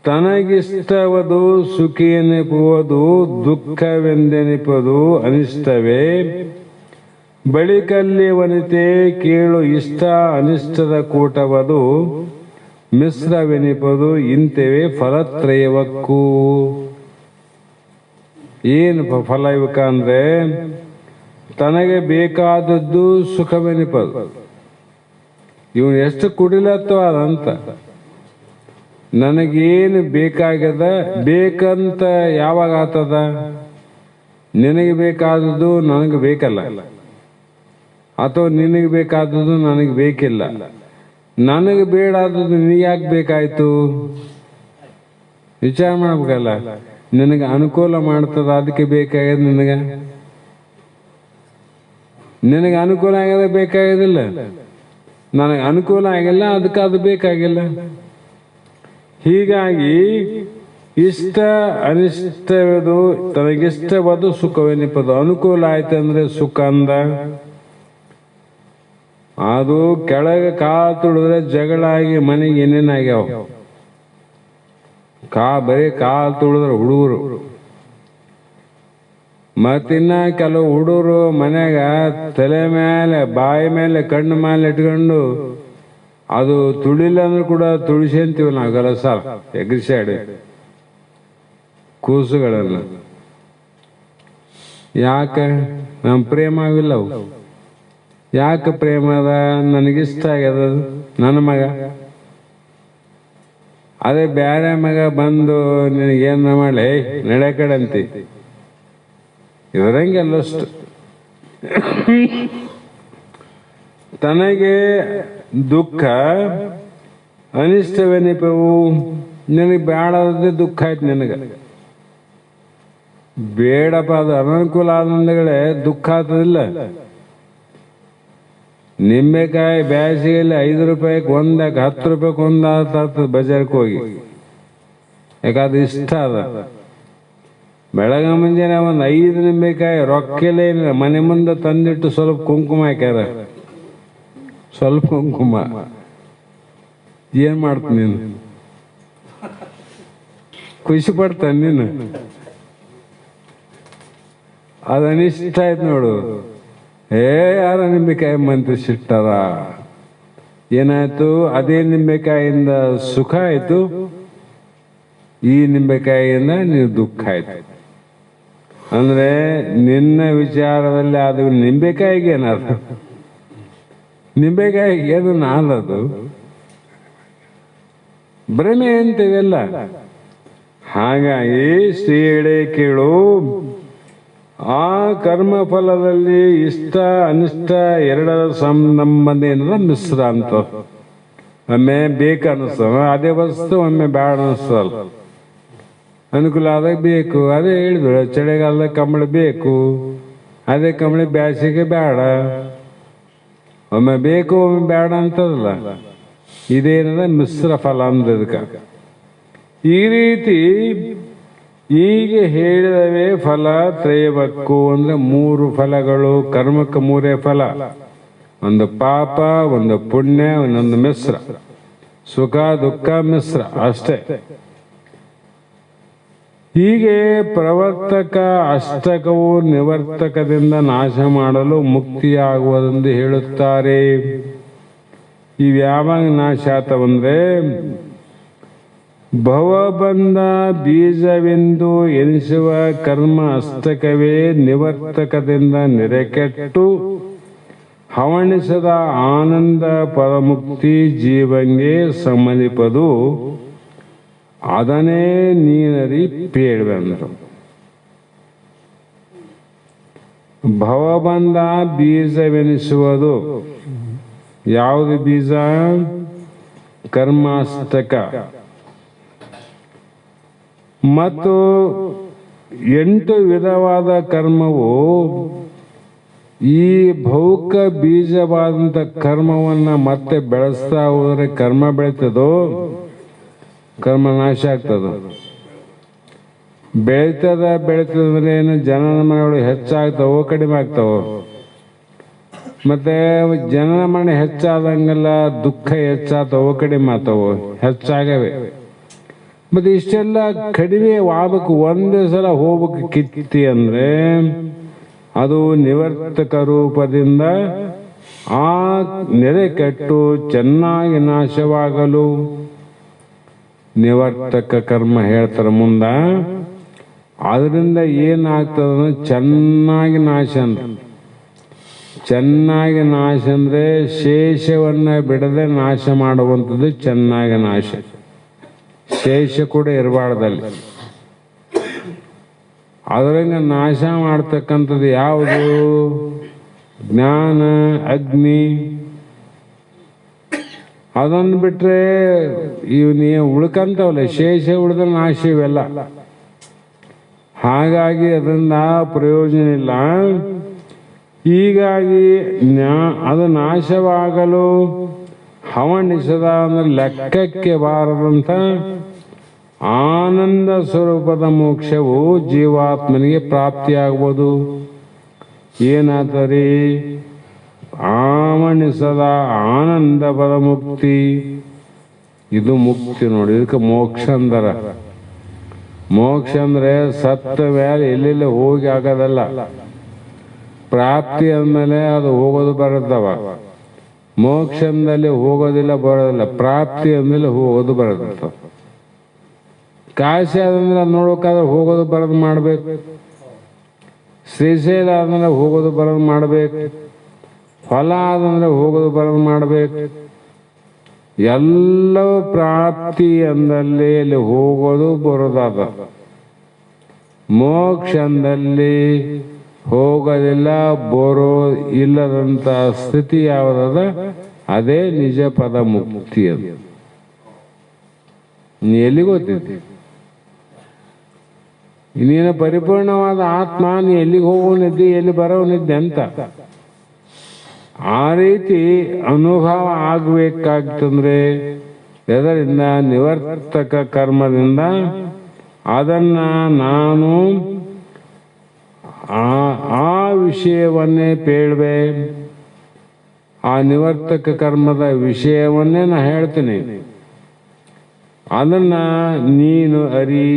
ತನಗಿಷ್ಟವದು ಸುಖಿಯೆನಿಪುವುದು ದುಃಖವೆಂದೆನಿಪುವುದು ಅನಿಷ್ಟವೇ. ಬಳಿಕಲ್ಲಿ ವನಿತೆ ಕೇಳು ಇಷ್ಟ ಅನಿಷ್ಟದ ಕೂಟವದು ಮಿಶ್ರವೆನಿಪದು ಇಂತೆವೇ ಫಲತ್ರಯವಕ್ಕೂ. ಏನು ಫಲ ಇವಕ್ಕ ಅಂದ್ರೆ ತನಗೆ ಬೇಕಾದದ್ದು ಸುಖವೆನಿಪದು. ಇವನು ಎಷ್ಟು ಕುಡಿಲತ್ತೋ ಅದಂತ. ನನಗೇನು ಬೇಕಾಗ್ಯದ ಬೇಕಂತ ಯಾವಾಗ ಆತದ? ನಿನಗೆ ಬೇಕಾದದ್ದು ನನಗೆ ಬೇಕಲ್ಲ, ಅಥವಾ ನಿನಗೆ ಬೇಕಾದದ್ದು ನನಗೆ ಬೇಕಿಲ್ಲ. ನನಗೆ ಬೇಡಾದದ್ದು ನಿನಗೆ ಯಾಕೆ ಬೇಕಾಯ್ತು? ವಿಚಾರ ಮಾಡ್ಬೇಕಲ್ಲ. ನಿನಗೆ ಅನುಕೂಲ ಮಾಡ್ತದ, ಅದಕ್ಕೆ ಬೇಕಾಗ್ಯದ. ನಿನಗೆ ಅನುಕೂಲ ಆಗ್ಯದ ಬೇಕಾಗೋದಿಲ್ಲ. ನನಗೆ ಅನುಕೂಲ ಆಗಿಲ್ಲ, ಅದಕ್ಕೆ ಅದು ಬೇಕಾಗಿಲ್ಲ. ಹೀಗಾಗಿ ಇಷ್ಟ ಅನಿಷ್ಟವದು ತನಗಿಷ್ಟವಾದ ಸುಖವೆನಿಪದು. ಅನುಕೂಲ ಆಯ್ತಂದ್ರೆ ಸುಖ ಅಂದ. ಅದು ಕೆಳಗೆ ಕಾಲು ತುಳಿದ್ರೆ ಜಗಳ ಆಗಿ ಮನೆಗೆ ಏನೇನಾಗ್ಯಾವ. ಬರೀ ಕಾಲು ತುಳಿದ್ರೆ ಹುಡುಗರು, ಮತ್ತಿನ್ನ ಕೆಲವು ಹುಡುಗರು ಮನ್ಯಾಗ ತಲೆ ಮೇಲೆ ಬಾಯಿ ಮೇಲೆ ಕಣ್ಣು ಮೇಲೆ ಇಟ್ಕೊಂಡು ಅದು ತುಳಿಲ್ಲ ಅಂದ್ರೂ ಕೂಡ ತುಳಿಸಿ ಅಂತೀವಿ ನಾವು ಗಲಸಾಲ ಎಗ್ರಿಸಾಡಿ ಕೂಸುಗಳನ್ನು. ಯಾಕೆ? ನಮ್ಮ ಪ್ರೇಮ ಆಗಿಲ್ಲ ಅವು. ಯಾಕೆ ಪ್ರೇಮ ಅದ? ನನಗಿಷ್ಟ ಆಗ್ಯದ ನನ್ನ ಮಗ. ಅದೇ ಬ್ಯಾರೆ ಮಗ ಬಂದು ನಿನಗೇನ ಮಾಡಲಿ ನಡೆ ಕಡೆ ಅಂತಿ. ಇವರಂಗೆಲ್ಲಷ್ಟು ತನಗೆ ದುಃಖ ಅನಿಷ್ಟವೆನಿಪವು. ನಿನಗೆ ಬೇಡದೇ ದುಃಖ ಆಯ್ತು. ನಿನಗೆ ಬೇಡಪ್ಪ, ಅದು ಅನನುಕೂಲ ಆದಂದಗಳೇ ದುಃಖ ಆಗ್ತದಿಲ್ಲ. ನಿಂಬೆಕಾಯಿ ಬ್ಯಾಸಿಗೆಯಲ್ಲಿ 5 ರೂಪಾಯಿಗೆ ಒಂದಾಕ 10 ರೂಪಾಯಿಗೆ ಒಂದಾಗ್ತದ ಬಜಾರ್ಗೆ ಹೋಗಿ. ಯಾಕಂದ್ರೆ ಇಷ್ಟ ಅದ. ಬೆಳಗ ಮುಂಜಾನೆ ಒಂದು 5 ನಿಂಬೆಕಾಯಿ ರೊಕ್ಕೆಲ್ಲ ಏನಿಲ್ಲ, ಮನೆ ಮುಂದೆ ತಂದಿಟ್ಟು ಸ್ವಲ್ಪ ಕುಂಕುಮ ಹಾಕ್ಯಾರ. ಸ್ವಲ್ಪ ಕುಂಕುಮ ಏನ್ ಮಾಡ್ತೀನಿ ನೀನು? ಖುಷಿ ಪಡ್ತಾನೆ ನೀನು? ಅದು ಅನಿಷ್ಟ ಆಯ್ತು ನೋಡು. ಯಾರ ನಿಂಬೆಕಾಯಿ ಮಂತ್ರಿ ಸಿಟ್ಟಾರ. ಏನಾಯ್ತು? ಅದೇ ನಿಂಬೆಕಾಯಿಯಿಂದ ಸುಖ ಆಯ್ತು, ಈ ನಿಂಬೆಕಾಯಿಯಿಂದ ನೀವು ದುಃಖ ಆಯ್ತು. ಅಂದ್ರೆ ನಿನ್ನ ವಿಚಾರದಲ್ಲಿ ಅದು ನಿಂಬೆಕಾಯಿಗೆ ಏನಾದ್ರು, ನಿಂಬೆಕಾಯಿಗೆ ಏನು ನಾನದು ಭ್ರಮೆ ಅಂತೀವೆಲ್ಲ. ಹಾಗಾಗಿ ಶ್ರೀ ಕೇಳು, ಆ ಕರ್ಮಫಲದಲ್ಲಿ ಇಷ್ಟ ಅನಿಷ್ಟ ಎರಡರ ಸಂಬಂಧ ಏನದ ಮಿಶ್ರ ಅಂತ. ಒಮ್ಮೆ ಬೇಕು ಅನಿಸ್ತದ ಅದೇ ವಸ್ತು, ಒಮ್ಮೆ ಬೇಡ ಅನಿಸ್ತಲ್ಲ. ಅನುಕೂಲ ಆದಾಗ ಬೇಕು, ಅದೇ ಹೇಳಿದ್ರು ಚಳಿಗಾಲದಾಗ ಕಂಬಳಿ ಬೇಕು, ಅದೇ ಕಂಬಳಿ ಬ್ಯಾಸಿಗೆ ಬೇಡ. ಒಮ್ಮೆ ಬೇಕು ಒಮ್ಮೆ ಬೇಡ ಅಂತದಲ್ಲ, ಇದೇನದ ಮಿಶ್ರ ಫಲ ಅಂದದಕ್ಕೆ. ಈ ರೀತಿ ಈಗ ಹೇಳಿದವೇ ಫಲ ತ್ರಯವಕ್ಕೂ ಅಂದ್ರೆ ಮೂರು ಫಲಗಳು. ಕರ್ಮಕ್ಕೆ ಮೂರೇ ಫಲ, ಒಂದು ಪಾಪ, ಒಂದು ಪುಣ್ಯ, ಒಂದೊಂದು ಮಿಶ್ರ. ಸುಖ ದುಃಖ ಮಿಶ್ರ ಅಷ್ಟೇ. ಹೀಗೆ ಪ್ರವರ್ತಕ ಅಷ್ಟಕವು ನಿವರ್ತಕದಿಂದ ನಾಶ ಮಾಡಲು ಮುಕ್ತಿಯಾಗುವುದೆಂದು ಹೇಳುತ್ತಾರೆ. ಇವ್ಯಾವಾಗ ನಾಶ ಆತವಂದ್ರೆ, ಭವಬಂಧ ಬೀಜವೆಂದು ಎನಿಸುವ ಕರ್ಮ ಅಷ್ಟಕವೇ ನಿವರ್ತಕದಿಂದ ನೆರೆಕೆಟ್ಟು ಹವಣಿಸದ ಆನಂದ ಪರಮುಕ್ತಿ ಜೀವಂಗೆ ಸಮನಿಪದು. ಅದನ್ನೇ ನೀನರಿ ಪೇಳ್ವೆಂದರು. ಭವಬಂಧ ಬೀಜವೆನಿಸುವುದು ಯಾವುದು ಬೀಜ? ಕರ್ಮಾಷ್ಟಕ. ಮತ್ತು 8 ವಿಧವಾದ ಕರ್ಮವು ಈ ಭೌಕ ಬೀಜವಾದಂಥ ಕರ್ಮವನ್ನ ಮತ್ತೆ ಬೆಳೆಸ್ತಾ ಹೋದರೆ ಕರ್ಮ ಬೆಳೀತದೋ, ಕರ್ಮ ನಾಶ ಆಗ್ತದ. ಬೆಳೀತದಂದ್ರೆ ಏನು? ಜನನ ಮರಣಗಳು ಹೆಚ್ಚಾಗ್ತಾವೋ ಕಡಿಮೆ ಆಗ್ತಾವೋ? ಮತ್ತೆ ಜನನ ಮರಣ ಹೆಚ್ಚಾದಂಗೆಲ್ಲ ದುಃಖ ಹೆಚ್ಚಾಗ್ತಾವೋ ಕಡಿಮೆ ಆಗ್ತಾವೋ? ಹೆಚ್ಚಾಗವೆ. ಮತ್ತೆ ಇಷ್ಟೆಲ್ಲ ಕಡಿಮೆ ಆಗ್ಬೇಕು, ಒಂದೇ ಸಲ ಹೋಗ್ಬೇಕು ಕಿತ್ತಿ ಅಂದ್ರೆ ಅದು ನಿವರ್ತಕ ರೂಪದಿಂದ ಆ ನೆರೆ ಕೆಟ್ಟು ಚೆನ್ನಾಗಿ ನಾಶವಾಗಲು ನಿವರ್ತಕ ಕರ್ಮ ಹೇಳ್ತಾರೆ ಮುಂದ. ಅದರಿಂದ ಏನಾಗ್ತದ? ಚೆನ್ನಾಗಿ ನಾಶ ಅಂದ್ರೆ, ಚೆನ್ನಾಗಿ ನಾಶ ಅಂದ್ರೆ ಶೇಷವನ್ನ ಬಿಡದೆ ನಾಶ ಮಾಡುವಂಥದ್ದು ಚೆನ್ನಾಗಿ ನಾಶ. ಶೇಷ ಕೂಡ ಇರಬಾರ್ದಲ್ಲಿ. ಅದರಿಂದ ನಾಶ ಮಾಡ್ತಕ್ಕಂಥದ್ದು ಯಾವುದು? ಜ್ಞಾನ, ಅಗ್ನಿ. ಅದನ್ನು ಬಿಟ್ರೆ ನೀವು ಉಳ್ಕಂತವಲ್ಲ, ಶೇಷ ಉಳಿದ ನಾಶ ಇವೆಲ್ಲ. ಹಾಗಾಗಿ ಅದರಿಂದ ಪ್ರಯೋಜನ ಇಲ್ಲ. ಹೀಗಾಗಿ ಅದು ನಾಶವಾಗಲು ಹವಣಿಸದ ಅಂದ್ರೆ ಲೆಕ್ಕಕ್ಕೆ ಬಾರದಂತ ಆನಂದ ಸ್ವರೂಪದ ಮೋಕ್ಷವು ಜೀವಾತ್ಮನಿಗೆ ಪ್ರಾಪ್ತಿಯಾಗ್ಬೋದು. ಏನಾತರಿ? ಆವಣಿಸದ ಆನಂದ ಪದ ಮುಕ್ತಿ. ಇದು ಮುಕ್ತಿ ನೋಡಿ. ಇದಕ್ಕೆ ಮೋಕ್ಷ ಅಂದರ. ಮೋಕ್ಷ ಅಂದ್ರೆ ಸತ್ತ ಮೇಲೆ ಎಲ್ಲೆಲ್ಲ ಹೋಗಿ ಆಗೋದಲ್ಲ. ಪ್ರಾಪ್ತಿ ಅಂದಮೇಲೆ ಅದು ಹೋಗೋದು ಬರುತ್ತವ. ಮೋಕ್ಷದಲ್ಲಿ ಹೋಗೋದಿಲ್ಲ ಬರೋದಿಲ್ಲ. ಪ್ರಾಪ್ತಿ ಅಂದಮೇಲೆ ಹೋಗೋದು ಬರುತ್ತೆ. ಕಾಶಿ ಆದಂದ್ರೆ ನೋಡ್ಬೇಕಾದ್ರೆ ಹೋಗೋದು ಬರೋದು ಮಾಡ್ಬೇಕು. ಶ್ರೀಶೈಲ ಆದಂದ್ರೆ ಹೋಗೋದು ಬರೋದು ಮಾಡ್ಬೇಕು. ಹೊಲ ಆದಂದ್ರೆ ಹೋಗೋದು ಬರೋದು ಮಾಡ್ಬೇಕು. ಎಲ್ಲವೂ ಪ್ರಾಪ್ತಿ ಅಂದಲ್ಲಿ ಅಲ್ಲಿ ಹೋಗೋದು ಬರೋದಾದ. ಮೋಕ್ಷ ಅಂದಲ್ಲಿ ಹೋಗೋದಿಲ್ಲ, ಬರೋ ಇಲ್ಲದಂತ ಸ್ಥಿತಿ ಯಾವುದದ ಅದೇ ನಿಜ ಪದ ಮುಕ್ತಿ. ಅದು ನೀ ಎಲ್ಲಿ ಗೊತ್ತಿದ್ದಿ? ನೀನು ಪರಿಪೂರ್ಣವಾದ ಆತ್ಮ, ನೀ ಎಲ್ಲಿಗೆ ಹೋಗೋನಿದ್ದಿ, ಎಲ್ಲಿ ಬರೋನಿದ್ದೆ ಅಂತ. ಆ ರೀತಿ ಅನುಭವ ಆಗ್ಬೇಕಾಗ್ತಂದ್ರೆ ಇದರಿಂದ ನಿವರ್ತಕ ಕರ್ಮದಿಂದ ಅದನ್ನ ನಾನು ಆ ವಿಷಯವನ್ನೇ ಪೇಳ್ವೆ. ಆ ನಿವರ್ತಕ ಕರ್ಮದ ವಿಷಯವನ್ನೇ ನಾ ಹೇಳ್ತೀನಿ. ಅದನ್ನ ನೀನು ಅರಿ.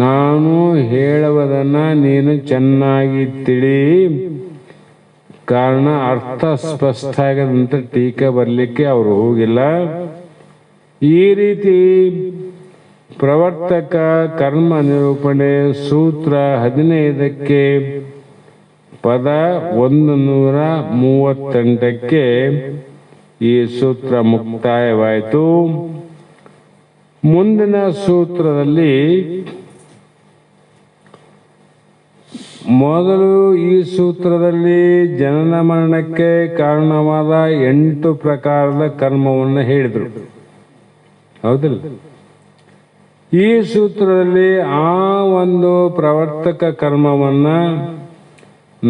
ನಾನು ಹೇಳುವುದನ್ನ ನೀನು ಚೆನ್ನಾಗಿ ತಿಳಿ. ಕಾರಣ ಅರ್ಥ ಸ್ಪಷ್ಟ ಆಗದಂತ ಟೀಕೆ ಬರಲಿಕ್ಕೆ ಅವರು ಹೋಗಿಲ್ಲ. ಈ ರೀತಿ ಪ್ರವರ್ತಕ ಕರ್ಮ ನಿರೂಪಣೆ ಸೂತ್ರ 15ಕ್ಕೆ ಪದ 138ಕ್ಕೆ ಈ ಸೂತ್ರ ಮುಕ್ತಾಯವಾಯಿತು. ಮುಂದಿನ ಸೂತ್ರದಲ್ಲಿ ಮೊದಲು ಈ ಸೂತ್ರದಲ್ಲಿ ಜನನ ಮರಣಕ್ಕೆ ಕಾರಣವಾದ 8 ಪ್ರಕಾರದ ಕರ್ಮವನ್ನು ಹೇಳಿದರು, ಹೌದಿಲ್ಲ? ಈ ಸೂತ್ರದಲ್ಲಿ ಆ ಒಂದು ಪ್ರವರ್ತಕ ಕರ್ಮವನ್ನ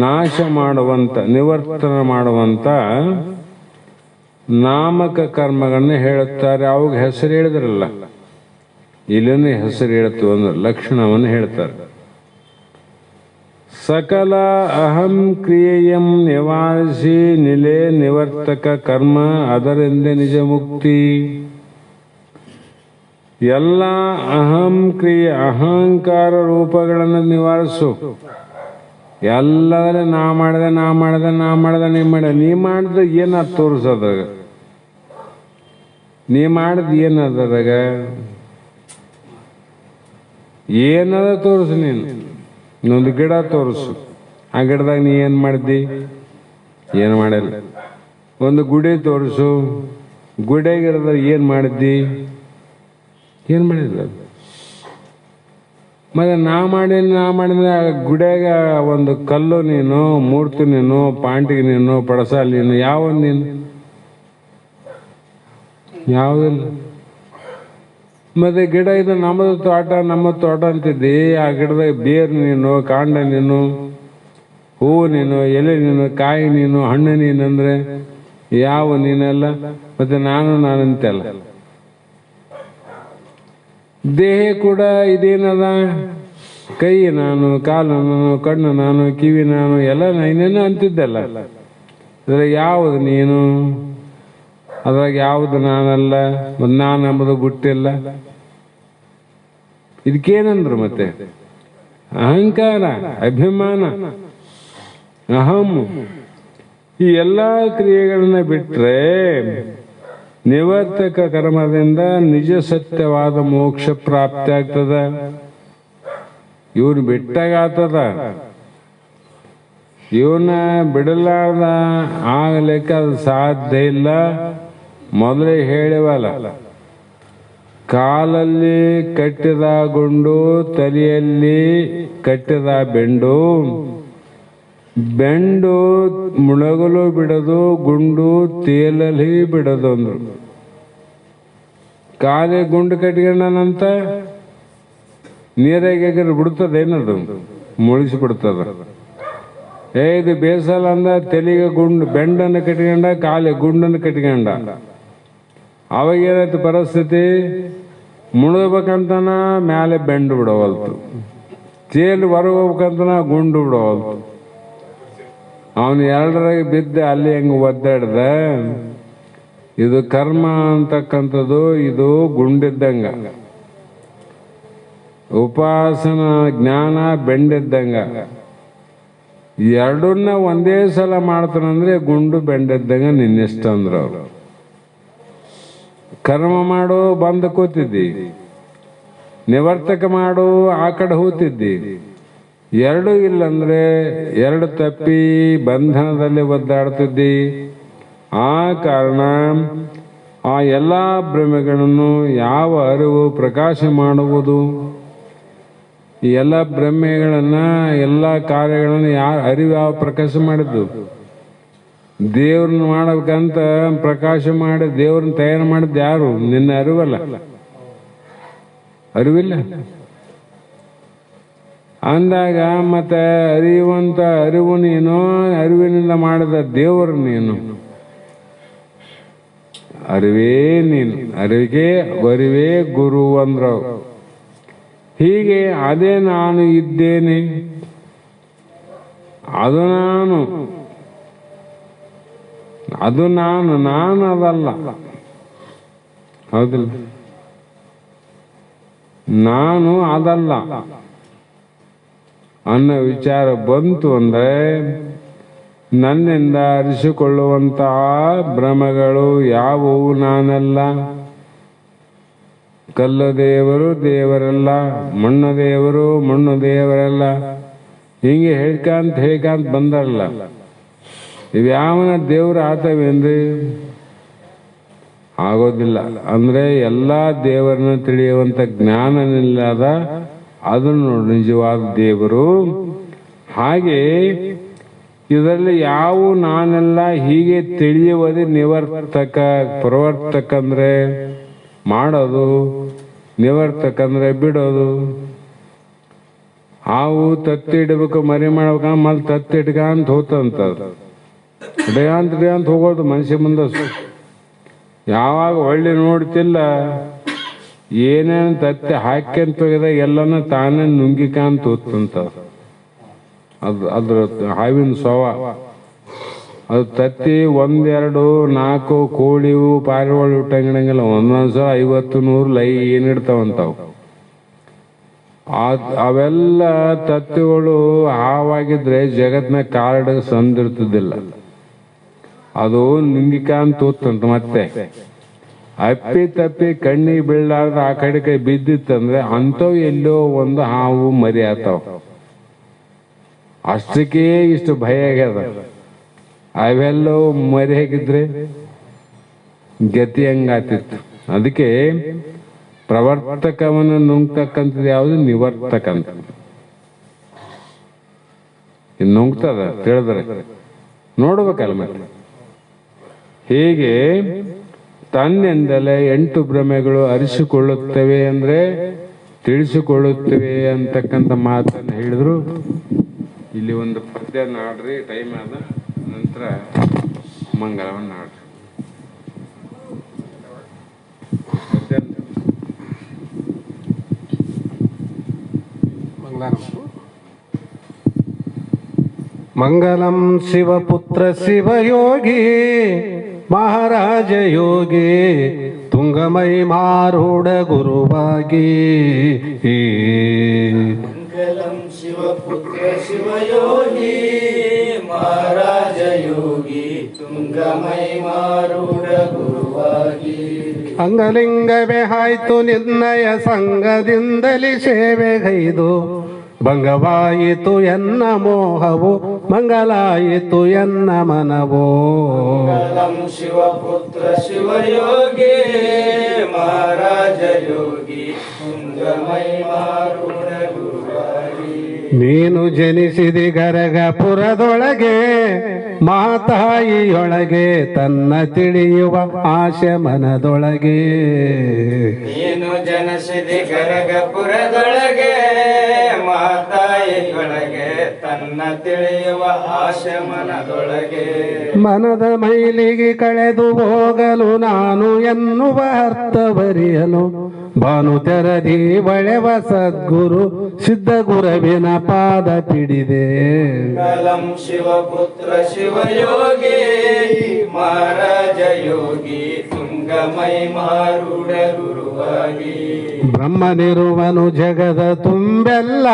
ನಾಶ ಮಾಡುವಂತ, ನಿವರ್ತನ ಮಾಡುವಂತ ನಾಮಕ ಕರ್ಮಗಳನ್ನ ಹೇಳುತ್ತಾರೆ. ಅವಾಗ ಹೆಸರು ಹೇಳಿದ್ರಲ್ಲ, ಇಲ್ಲಿನ ಹೆಸರು ಹೇಳ್ತೀವಿ ಅಂದ್ರೆ ಲಕ್ಷಣವನ್ನು ಹೇಳ್ತಾರೆ. ಸಕಲ ಅಹಂ ಕ್ರಿಯೆಯಂ ನಿವಾರಿಸಿ ನಿಲೆ ನಿವರ್ತಕ ಕರ್ಮ, ಅದರಿಂದ ನಿಜ ಮುಕ್ತಿ. ಎಲ್ಲ ಅಹಂ ಕ್ರಿಯೆ, ಅಹಂಕಾರ ರೂಪಗಳನ್ನು ನಿವಾರಿಸು. ಎಲ್ಲದರ ನಾ ಮಾಡಿದೆ ನೀ ಮಾಡಿದ ಏನ ತೋರಿಸೋದಾಗ, ನೀ ಮಾಡಿದ ಏನದಾಗ ಏನದ ತೋರಿಸು. ನೀನು ಇನ್ನೊಂದು ಗಿಡ ತೋರಿಸು, ಆ ಗಿಡದಾಗ ನೀ ಏನ್ ಮಾಡಿದ್ದಿ? ಏನು ಮಾಡಿಲ್ಲ. ಒಂದು ಗುಡಿ ತೋರಿಸು, ಗುಡಿಯಾಗಿರೋದಾಗ ಏನ್ ಮಾಡಿದ್ದಿ? ಏನು ಮಾಡಿಲ್ಲ. ಮತ್ತೆ ನಾ ಮಾಡಿದ್ರೆ ಗುಡಿಯಾಗ ಒಂದು ಕಲ್ಲು ನೀನು, ಮೂರ್ತಿ ನೀನು, ಪಾಂಟಿಗೆ ನೀನು, ಪಡಸಾಲ ನೀನು, ಯಾವ ನೀನು? ಯಾವುದಿಲ್ಲ. ಮತ್ತೆ ಗಿಡ ಇದು ನಮ್ಮದು ತೋಟ, ನಮ್ಮ ತೋಟ ಅಂತಿದ್ದಿ. ಆ ಗಿಡದಾಗ ಬೇರು ನೀನು, ಕಾಂಡ ನೀನು, ಹೂವು ನೀನು, ಎಲೆ ನೀನು, ಕಾಯಿ ನೀನು, ಹಣ್ಣು ನೀನು ಅಂದ್ರೆ ಯಾವ ನೀನೆಲ್ಲ? ಮತ್ತೆ ನಾನಂತೆಲ್ಲ. ದೇಹ ಕೂಡ ಇದೇನದ? ಕೈ ನಾನು, ಕಾಲು ನಾನು, ಕಣ್ಣು ನಾನು, ಕಿವಿ ನಾನು, ಎಲ್ಲ ನಾನೇನು ಅಂತಿದ್ದಲ್ಲ. ಅದ್ರಾಗ ಯಾವುದು ನೀನು? ಅದ್ರಾಗ ಯಾವುದು ನಾನಲ್ಲ? ಮತ್ತು ನಾನು ಎಂಬುದು ಬಿಟ್ಟಿಲ್ಲ. ಇದಕ್ಕೇನಂದ್ರು ಮತ್ತೆ? ಅಹಂಕಾರ, ಅಭಿಮಾನ, ಅಹಂ. ಈ ಎಲ್ಲ ಕ್ರಿಯೆಗಳನ್ನ ಬಿಟ್ರೆ ನಿವರ್ತಕ ಕರ್ಮದಿಂದ ನಿಜ ಸತ್ಯವಾದ ಮೋಕ್ಷ ಪ್ರಾಪ್ತಿ ಆಗ್ತದ. ಇವನು ಬಿಟ್ಟಾಗ ಆಗ್ತದ. ಇವನ್ನ ಬಿಡಲಾರ್ದ ಆಗಲಿಕ್ಕೆ ಅದು ಸಾಧ್ಯ ಇಲ್ಲ. ಮೊದಲೇ ಹೇಳಿವಲ್ಲ, ಕಾಲಲ್ಲಿ ಕಟ್ಟಿದ ಗುಂಡು, ತಲೆಯಲ್ಲಿ ಕಟ್ಟಿದ ಬೆಂಡು. ಬೆಂಡು ಮುಳಗಲು ಬಿಡದು, ಗುಂಡು ತೇಲಲ್ಲಿ ಬಿಡದು ಅಂದ್ರು. ಕಾಲೇ ಗುಂಡು ಕಟ್ಕೊಂಡನಂತ ನೀರಾಗ ಬಿಡ್ತದೇನದು? ಮುಳಿಸಿ ಬಿಡ್ತದ. ಇದು ಬೇಸಲ್ಲ ಅಂದ ತಲೆಗೆ ಗುಂಡು, ಬೆಂಡನ್ನು ಕಟ್ಕೊಂಡ, ಕಾಲೇ ಗುಂಡನ್ನು ಕಟ್ಕೊಂಡ. ಅವಾಗ ಏನಾಯ್ತು ಪರಿಸ್ಥಿತಿ? ಮುಳುಗಬೇಕಂತನ ಮ್ಯಾಲೆ ಬೆಂಡು ಬಿಡವಲ್ತು, ತೇಲು ಹೊರಗೆ ಹೋಗ್ಬೇಕಂತನ ಗುಂಡು ಬಿಡವಲ್ತು. ಅವನು ಎರಡರಾಗ ಬಿದ್ದ ಅಲ್ಲಿ ಹೆಂಗ ಒದ್ದಾಡ್ದ. ಇದು ಕರ್ಮ ಅಂತಕ್ಕಂಥದ್ದು, ಇದು ಗುಂಡಿದ್ದಂಗ. ಉಪಾಸನ ಜ್ಞಾನ ಬೆಂಡಿದ್ದಂಗ. ಎರಡನ್ನ ಒಂದೇ ಸಲ ಮಾಡ್ತಾನಂದ್ರೆ ಗುಂಡು ಬೆಂಡಿದ್ದಂಗ ನಿನ್ನಿಷ್ಟ ಅಂದ್ರ. ಅವ್ರು ಕರ್ಮ ಮಾಡು ಬಂದ ಕೂತಿದ್ದಿ, ನಿವರ್ತಕ ಮಾಡು ಆ ಕಡೆ ಹೋಗ್ತಿದ್ದಿ. ಎರಡು ಇಲ್ಲಂದ್ರೆ ಎರಡು ತಪ್ಪಿ ಬಂಧನದಲ್ಲಿ ಒದ್ದಾಡ್ತಿದ್ದಿ. ಆ ಕಾರಣ ಆ ಎಲ್ಲ ಭ್ರಮೆಗಳನ್ನು ಯಾವ ಅರಿವು ಪ್ರಕಾಶ ಮಾಡುವುದು? ಈ ಎಲ್ಲ ಭ್ರಮೆಗಳನ್ನ, ಎಲ್ಲ ಕಾರ್ಯಗಳನ್ನು ಅರಿವು ಯಾವ ಪ್ರಕಾಶ ಮಾಡಿದ್ದು? ದೇವ್ರನ್ನ ಮಾಡಬೇಕಂತ ಪ್ರಕಾಶ ಮಾಡಿ ದೇವ್ರನ್ನ ತಯಾರು ಮಾಡಿದ್ದು ಯಾರು? ನಿನ್ನ ಅರಿವಲ್ಲ. ಅರಿವಿಲ್ಲ ಅಂದಾಗ ಮತ್ತೆ ಅರಿವಂತ ಅರಿವು ನೀನು, ಅರಿವಿನಿಂದ ಮಾಡಿದ ದೇವರು ನೀನು. ಅರಿವೇ ನೀನು, ಅರಿವೇ ಗುರು ಅಂದ್ರ. ಹೀಗೆ ಅದೇ ನಾನು ಇದ್ದೇನೆ, ಅದು ನಾನು, ಅದು ನಾನು ಅದಲ್ಲ. ಹೌದಿಲ್ಲ? ನಾನು ಅದಲ್ಲ ಅನ್ನೋ ವಿಚಾರ ಬಂತು ಅಂದ್ರೆ ನನ್ನಿಂದ ಅರಿಸಿಕೊಳ್ಳುವಂತಹ ಭ್ರಮಗಳು ಯಾವುವು ನಾನಲ್ಲ. ಕಲ್ಲು ದೇವರು ದೇವರಲ್ಲ, ಮಣ್ಣು ದೇವರು ಮಣ್ಣು ದೇವರಲ್ಲ. ಹಿಂಗೆ ಹೇಳ್ಕಂತ ಬಂದರಲ್ಲ. ಇವ್ಯಾವನ ದೇವ್ರ ಆತವೇನ್ರಿ? ಆಗೋದಿಲ್ಲ. ಅಂದ್ರೆ ಎಲ್ಲ ದೇವರನ್ನ ತಿಳಿಯುವಂತ ಜ್ಞಾನನಿಲ್ಲದ ಅದನ್ನು ನಿಜವಾದ ದೇವರು. ಹಾಗೆ ಇದರಲ್ಲಿ ಯಾವ ನಾನೆಲ್ಲ ಹೀಗೆ ತಿಳಿಯುವುದೇ ನಿವರ್ತಕ. ಪ್ರವರ್ತಕ ಅಂದ್ರೆ ಮಾಡೋದು, ನಿವರ್ತಕ ಅಂದ್ರೆ ಬಿಡೋದು. ಹಾವು ತತ್ತಿ ಇಡಬೇಕು, ಮರಿ ಮಾಡ್ಬೇಕ, ಮಲ್ ತತ್ತಿ ಇಟ್ಕಂತ ಹೋತಂತ ಇಡಗಂತ ಹೋಗೋದು ಮನುಷ್ಯ ಮುಂದೆ. ಯಾವಾಗ ಒಳ್ಳೆ ನೋಡ್ತಿಲ್ಲ, ಏನೇನು ತತ್ತಿ ಹಾಕ್ಯಂತ ಹೋಗಿದಾಗ ಎಲ್ಲನೂ ತಾನೇ ನುಂಗಿಕಾಂತ ಹೋತಂತ. ಅದ್ರ ಹಾವಿನ ಸ್ವಭಾವ. ಅದು ತತ್ತಿ 1, 2, 4 ಕೋಳಿವು ಪಾರಿವಾಳ ಇಟ್ಟಂಗಿಡಂಗಿಲ್ಲ. ಒಂದೊಂದ್ಸಲ 50, 100 ಲೈನ್ ಇಡ್ತಾವಂತಾವು. ಅವೆಲ್ಲ ತತ್ತಿಗಳು ಹಾವಾಗಿದ್ರೆ ಜಗತ್ನ ಕಾರ್ಡ್ ಸಂದಿರ್ತದಿಲ್ಲ. ಅದು ನುಂಗಿಕಾಂತ ಹೋತಂತ. ಮತ್ತೆ ಅಪ್ಪಿ ತಪ್ಪಿ ಕಣ್ಣಿಗೆ ಬೀಳಾರ್ದ ಆ ಕಡೆ ಕೈ ಬಿದ್ದಿತ್ತಂದ್ರೆ ಅಂಥವು ಎಲ್ಲೋ ಒಂದು ಹಾವು ಮರಿ ಆತಾವ. ಅಷ್ಟಕ್ಕೆ ಇಷ್ಟು ಭಯ ಆಗ್ಯದ. ಅವೆಲ್ಲವೂ ಮರಿ ಆಗಿದ್ರೆ ಗತಿ ಹಂಗಾತಿತ್ತು. ಅದಕ್ಕೆ ಪ್ರವರ್ತಕವನ್ನು ನುಂಗ್ತಕ್ಕಂಥದ್ದು ಯಾವುದು? ನಿವರ್ತಕ ಅಂತ. ಇನ್ನು ನುಂಗ್ತದ ತಿಳಿದ್ರೆ ನೋಡ್ಬೇಕಲ್ಲ. ಮತ್ತೆ ಹೀಗೆ ತನ್ನಿಂದಲೇ 8 ಭ್ರಮೆಗಳು ಅರಿಸಿಕೊಳ್ಳುತ್ತವೆ ಅಂದ್ರೆ ತಿಳಿಸಿಕೊಳ್ಳುತ್ತವೆ ಅಂತಕ್ಕಂಥ ಮಾತನ್ನು ಹೇಳಿದ್ರು. ಇಲ್ಲಿ ಒಂದು ಪದ್ಯ ನಾಡ್ರಿ, ಟೈಮ್ ಆದ ನಂತರ ಮಂಗಳವನ್ನು ನಾಡ್ರಿ. ಮಂಗಲಂ ಶಿವಪುತ್ರ ಶಿವಯೋಗಿ ಮಹಾರಾಜ ಯೋಗಿ ತುಂಗಮೈ ಮಾರೂಢ ಗುರುವಾಗಿ. ಮಂಗಲಂ ಶಿವಪುತ್ರ ಶಿವಯೋಗಿ ಮಹಾರಾಜ ಯೋಗಿ ತುಂಗಮೈ ಮಾರೂಢ ಗುರುವಾಗಿ. ಅಂಗಲಿಂಗವೇ ಆಯ್ತು ನಿನ್ನಯ ಸಂಘದಿಂದಲೇ ಸೇವೆಗೈದು ಭಂಗವಾಯಿತು ಎನ್ನ ಮೋಹವು ಮಂಗಲಾಯಿತು ಎನ್ನ ಮನವೋ. ಮಂಗಲಂ ಶಿವಪುತ್ರ ಶಿವಯೋಗಿ ಮಹಾರಾಜ ಯೋಗಿ ತುಂಗಮೈ ಮಾರೂಢ ಗುರುವಾಗಿ. ನೀನು ಜನಿಸಿದಿ ಗರಗಪುರದೊಳಗೆ ಮಾತಾಯಿಯೊಳಗೆ ತನ್ನ ತಿಳಿಯುವ ಆಶೆ ಮನದೊಳಗೆ. ನೀನು ಜನಿಸಿದಿ ಗರಗಪುರದೊಳಗೆ ಮಾತಾಯಿಯೊಳಗೆ ತನ್ನ ತಿಳಿಯುವ ಆಶೆ ಮನದೊಳಗೆ. ಮನದ ಮೈಲಿಗೆ ಕಳೆದು ಹೋಗಲು ನಾನು ಎನ್ನುವ ಅರ್ಥವರಿಯಲು ಭಾನು ತೆರದಿ ಬಳೆವ ಸದ್ಗುರು ಸಿದ್ಧ ಗುರುವಿನ ಪಾದ ಪಿಡಿದೆ. ಮಂಗಲಂ ಶಿವಪುತ್ರ ಶಿವಯೋಗಿ ಮಹಾರಾಜ ಯೋಗಿ ತುಂಗಮೈ ಮಾರೂಢ ಗುರುವಾಗಿ. ಬ್ರಹ್ಮನಿರುವನು ಜಗದ ತುಂಬೆಲ್ಲ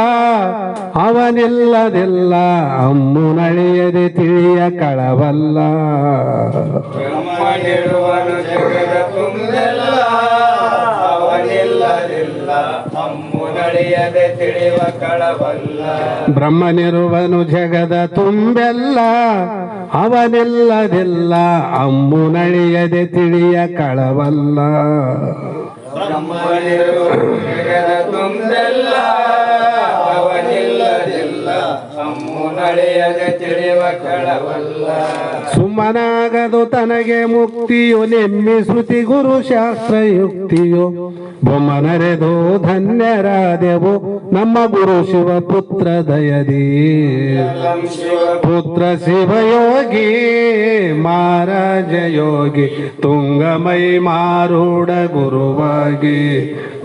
ಅವನಿಲ್ಲದಿಲ್ಲ ಅಮ್ಮುನಳಿಯದೆ ತಿಳಿಯ ಕಳವಲ್ಲ. ಬ್ರಹ್ಮನಿರುವನು ಜಗದ ತುಂಬೆಲ್ಲ ಅವನಿಲ್ಲದಿಲ್ಲ ಅಮ್ಮುನಳಿಯದೆ ತಿಳಿವ ಕಳವಲ್ಲ. ಬ್ರಹ್ಮನಿರುವನು ಜಗದ ತುಂಬೆಲ್ಲ ಅವನಿಲ್ಲದಿಲ್ಲ ಅಮ್ಮುನಳಿಯದೆ ತಿಳಿಯ ಕಳವಲ್ಲ. ಬ್ರಹ್ಮನಿರುವನು ಜಗದ ತುಂಬೆಲ್ಲ ಅವನಿಲ್ಲದಿಲ್ಲ ಅಮ್ಮುನಳಿಯದೆ ತಿಳಿವ ಕಳವಲ್ಲ. ಸುಮ್ಮನಾಗದು ತನಗೆ ಮುಕ್ತಿಯು ನೆಮ್ಮಿ ಶ್ರುತಿ ಗುರು ಶಾಸ್ತ್ರ ಯುಕ್ತಿಯು ಬೊಮ್ಮನರೆದು ಧನ್ಯರಾದೆವು ನಮ್ಮ ಗುರು ಶಿವಪುತ್ರ ದಯದಿ. ಪುತ್ರ ಶಿವಯೋಗಿ ಮಹಾರಾಜ ಯೋಗಿ ತುಂಗಮೈ ಮಾರೂಢ ಗುರುವಾಗಿ.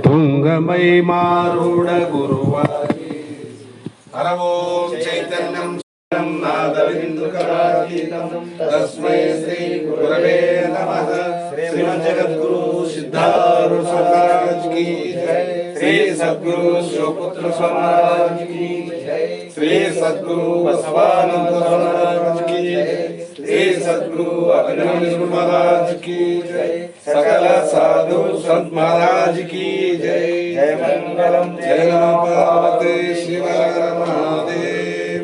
ತುಂಗಮೈ ಮಾರೂಢ ಗುರುವಾಗಿ. ಹರ ಓಂ ಚೈತನ್ಯಂ ನಾದವಿಂದುಕರಾತೀತಂ ತಸ್ಮೈ ಶ್ರೀ ಗುರವೇ ನಮಃ. ಶ್ರೀಮದ್ ಜಗದ್ಗುರು ಸಿದ್ಧಾರೂಢ ಮಹಾರಾಜ್ ಕಿ ಜೈ. ಶ್ರೀ ಸದ್ಗುರು ಶಿವಪುತ್ರ ಮಹಾರಾಜ್ ಕಿ ಜೈ. ಶ್ರೀ ಸದ್ಗುರು ಬಸವಾನಂದ ಮಹಾರಾಜ್ ಕಿ ಜೈ. ಶ್ರೀ ಸದ್ಗುರು ಅಭಿನವ ಮಹಾರಾಜ್ ಕಿ ಜೈ. ಸಕಲ ಸಾಧು ಸಂತ್ ಮಹಾರಾಜ್ ಕಿ ಜೈ. ಜಯ ಮಂಗಲಂ ಜಯ ನಮಃ ಪಾರ್ವತಿ ಶಿವ.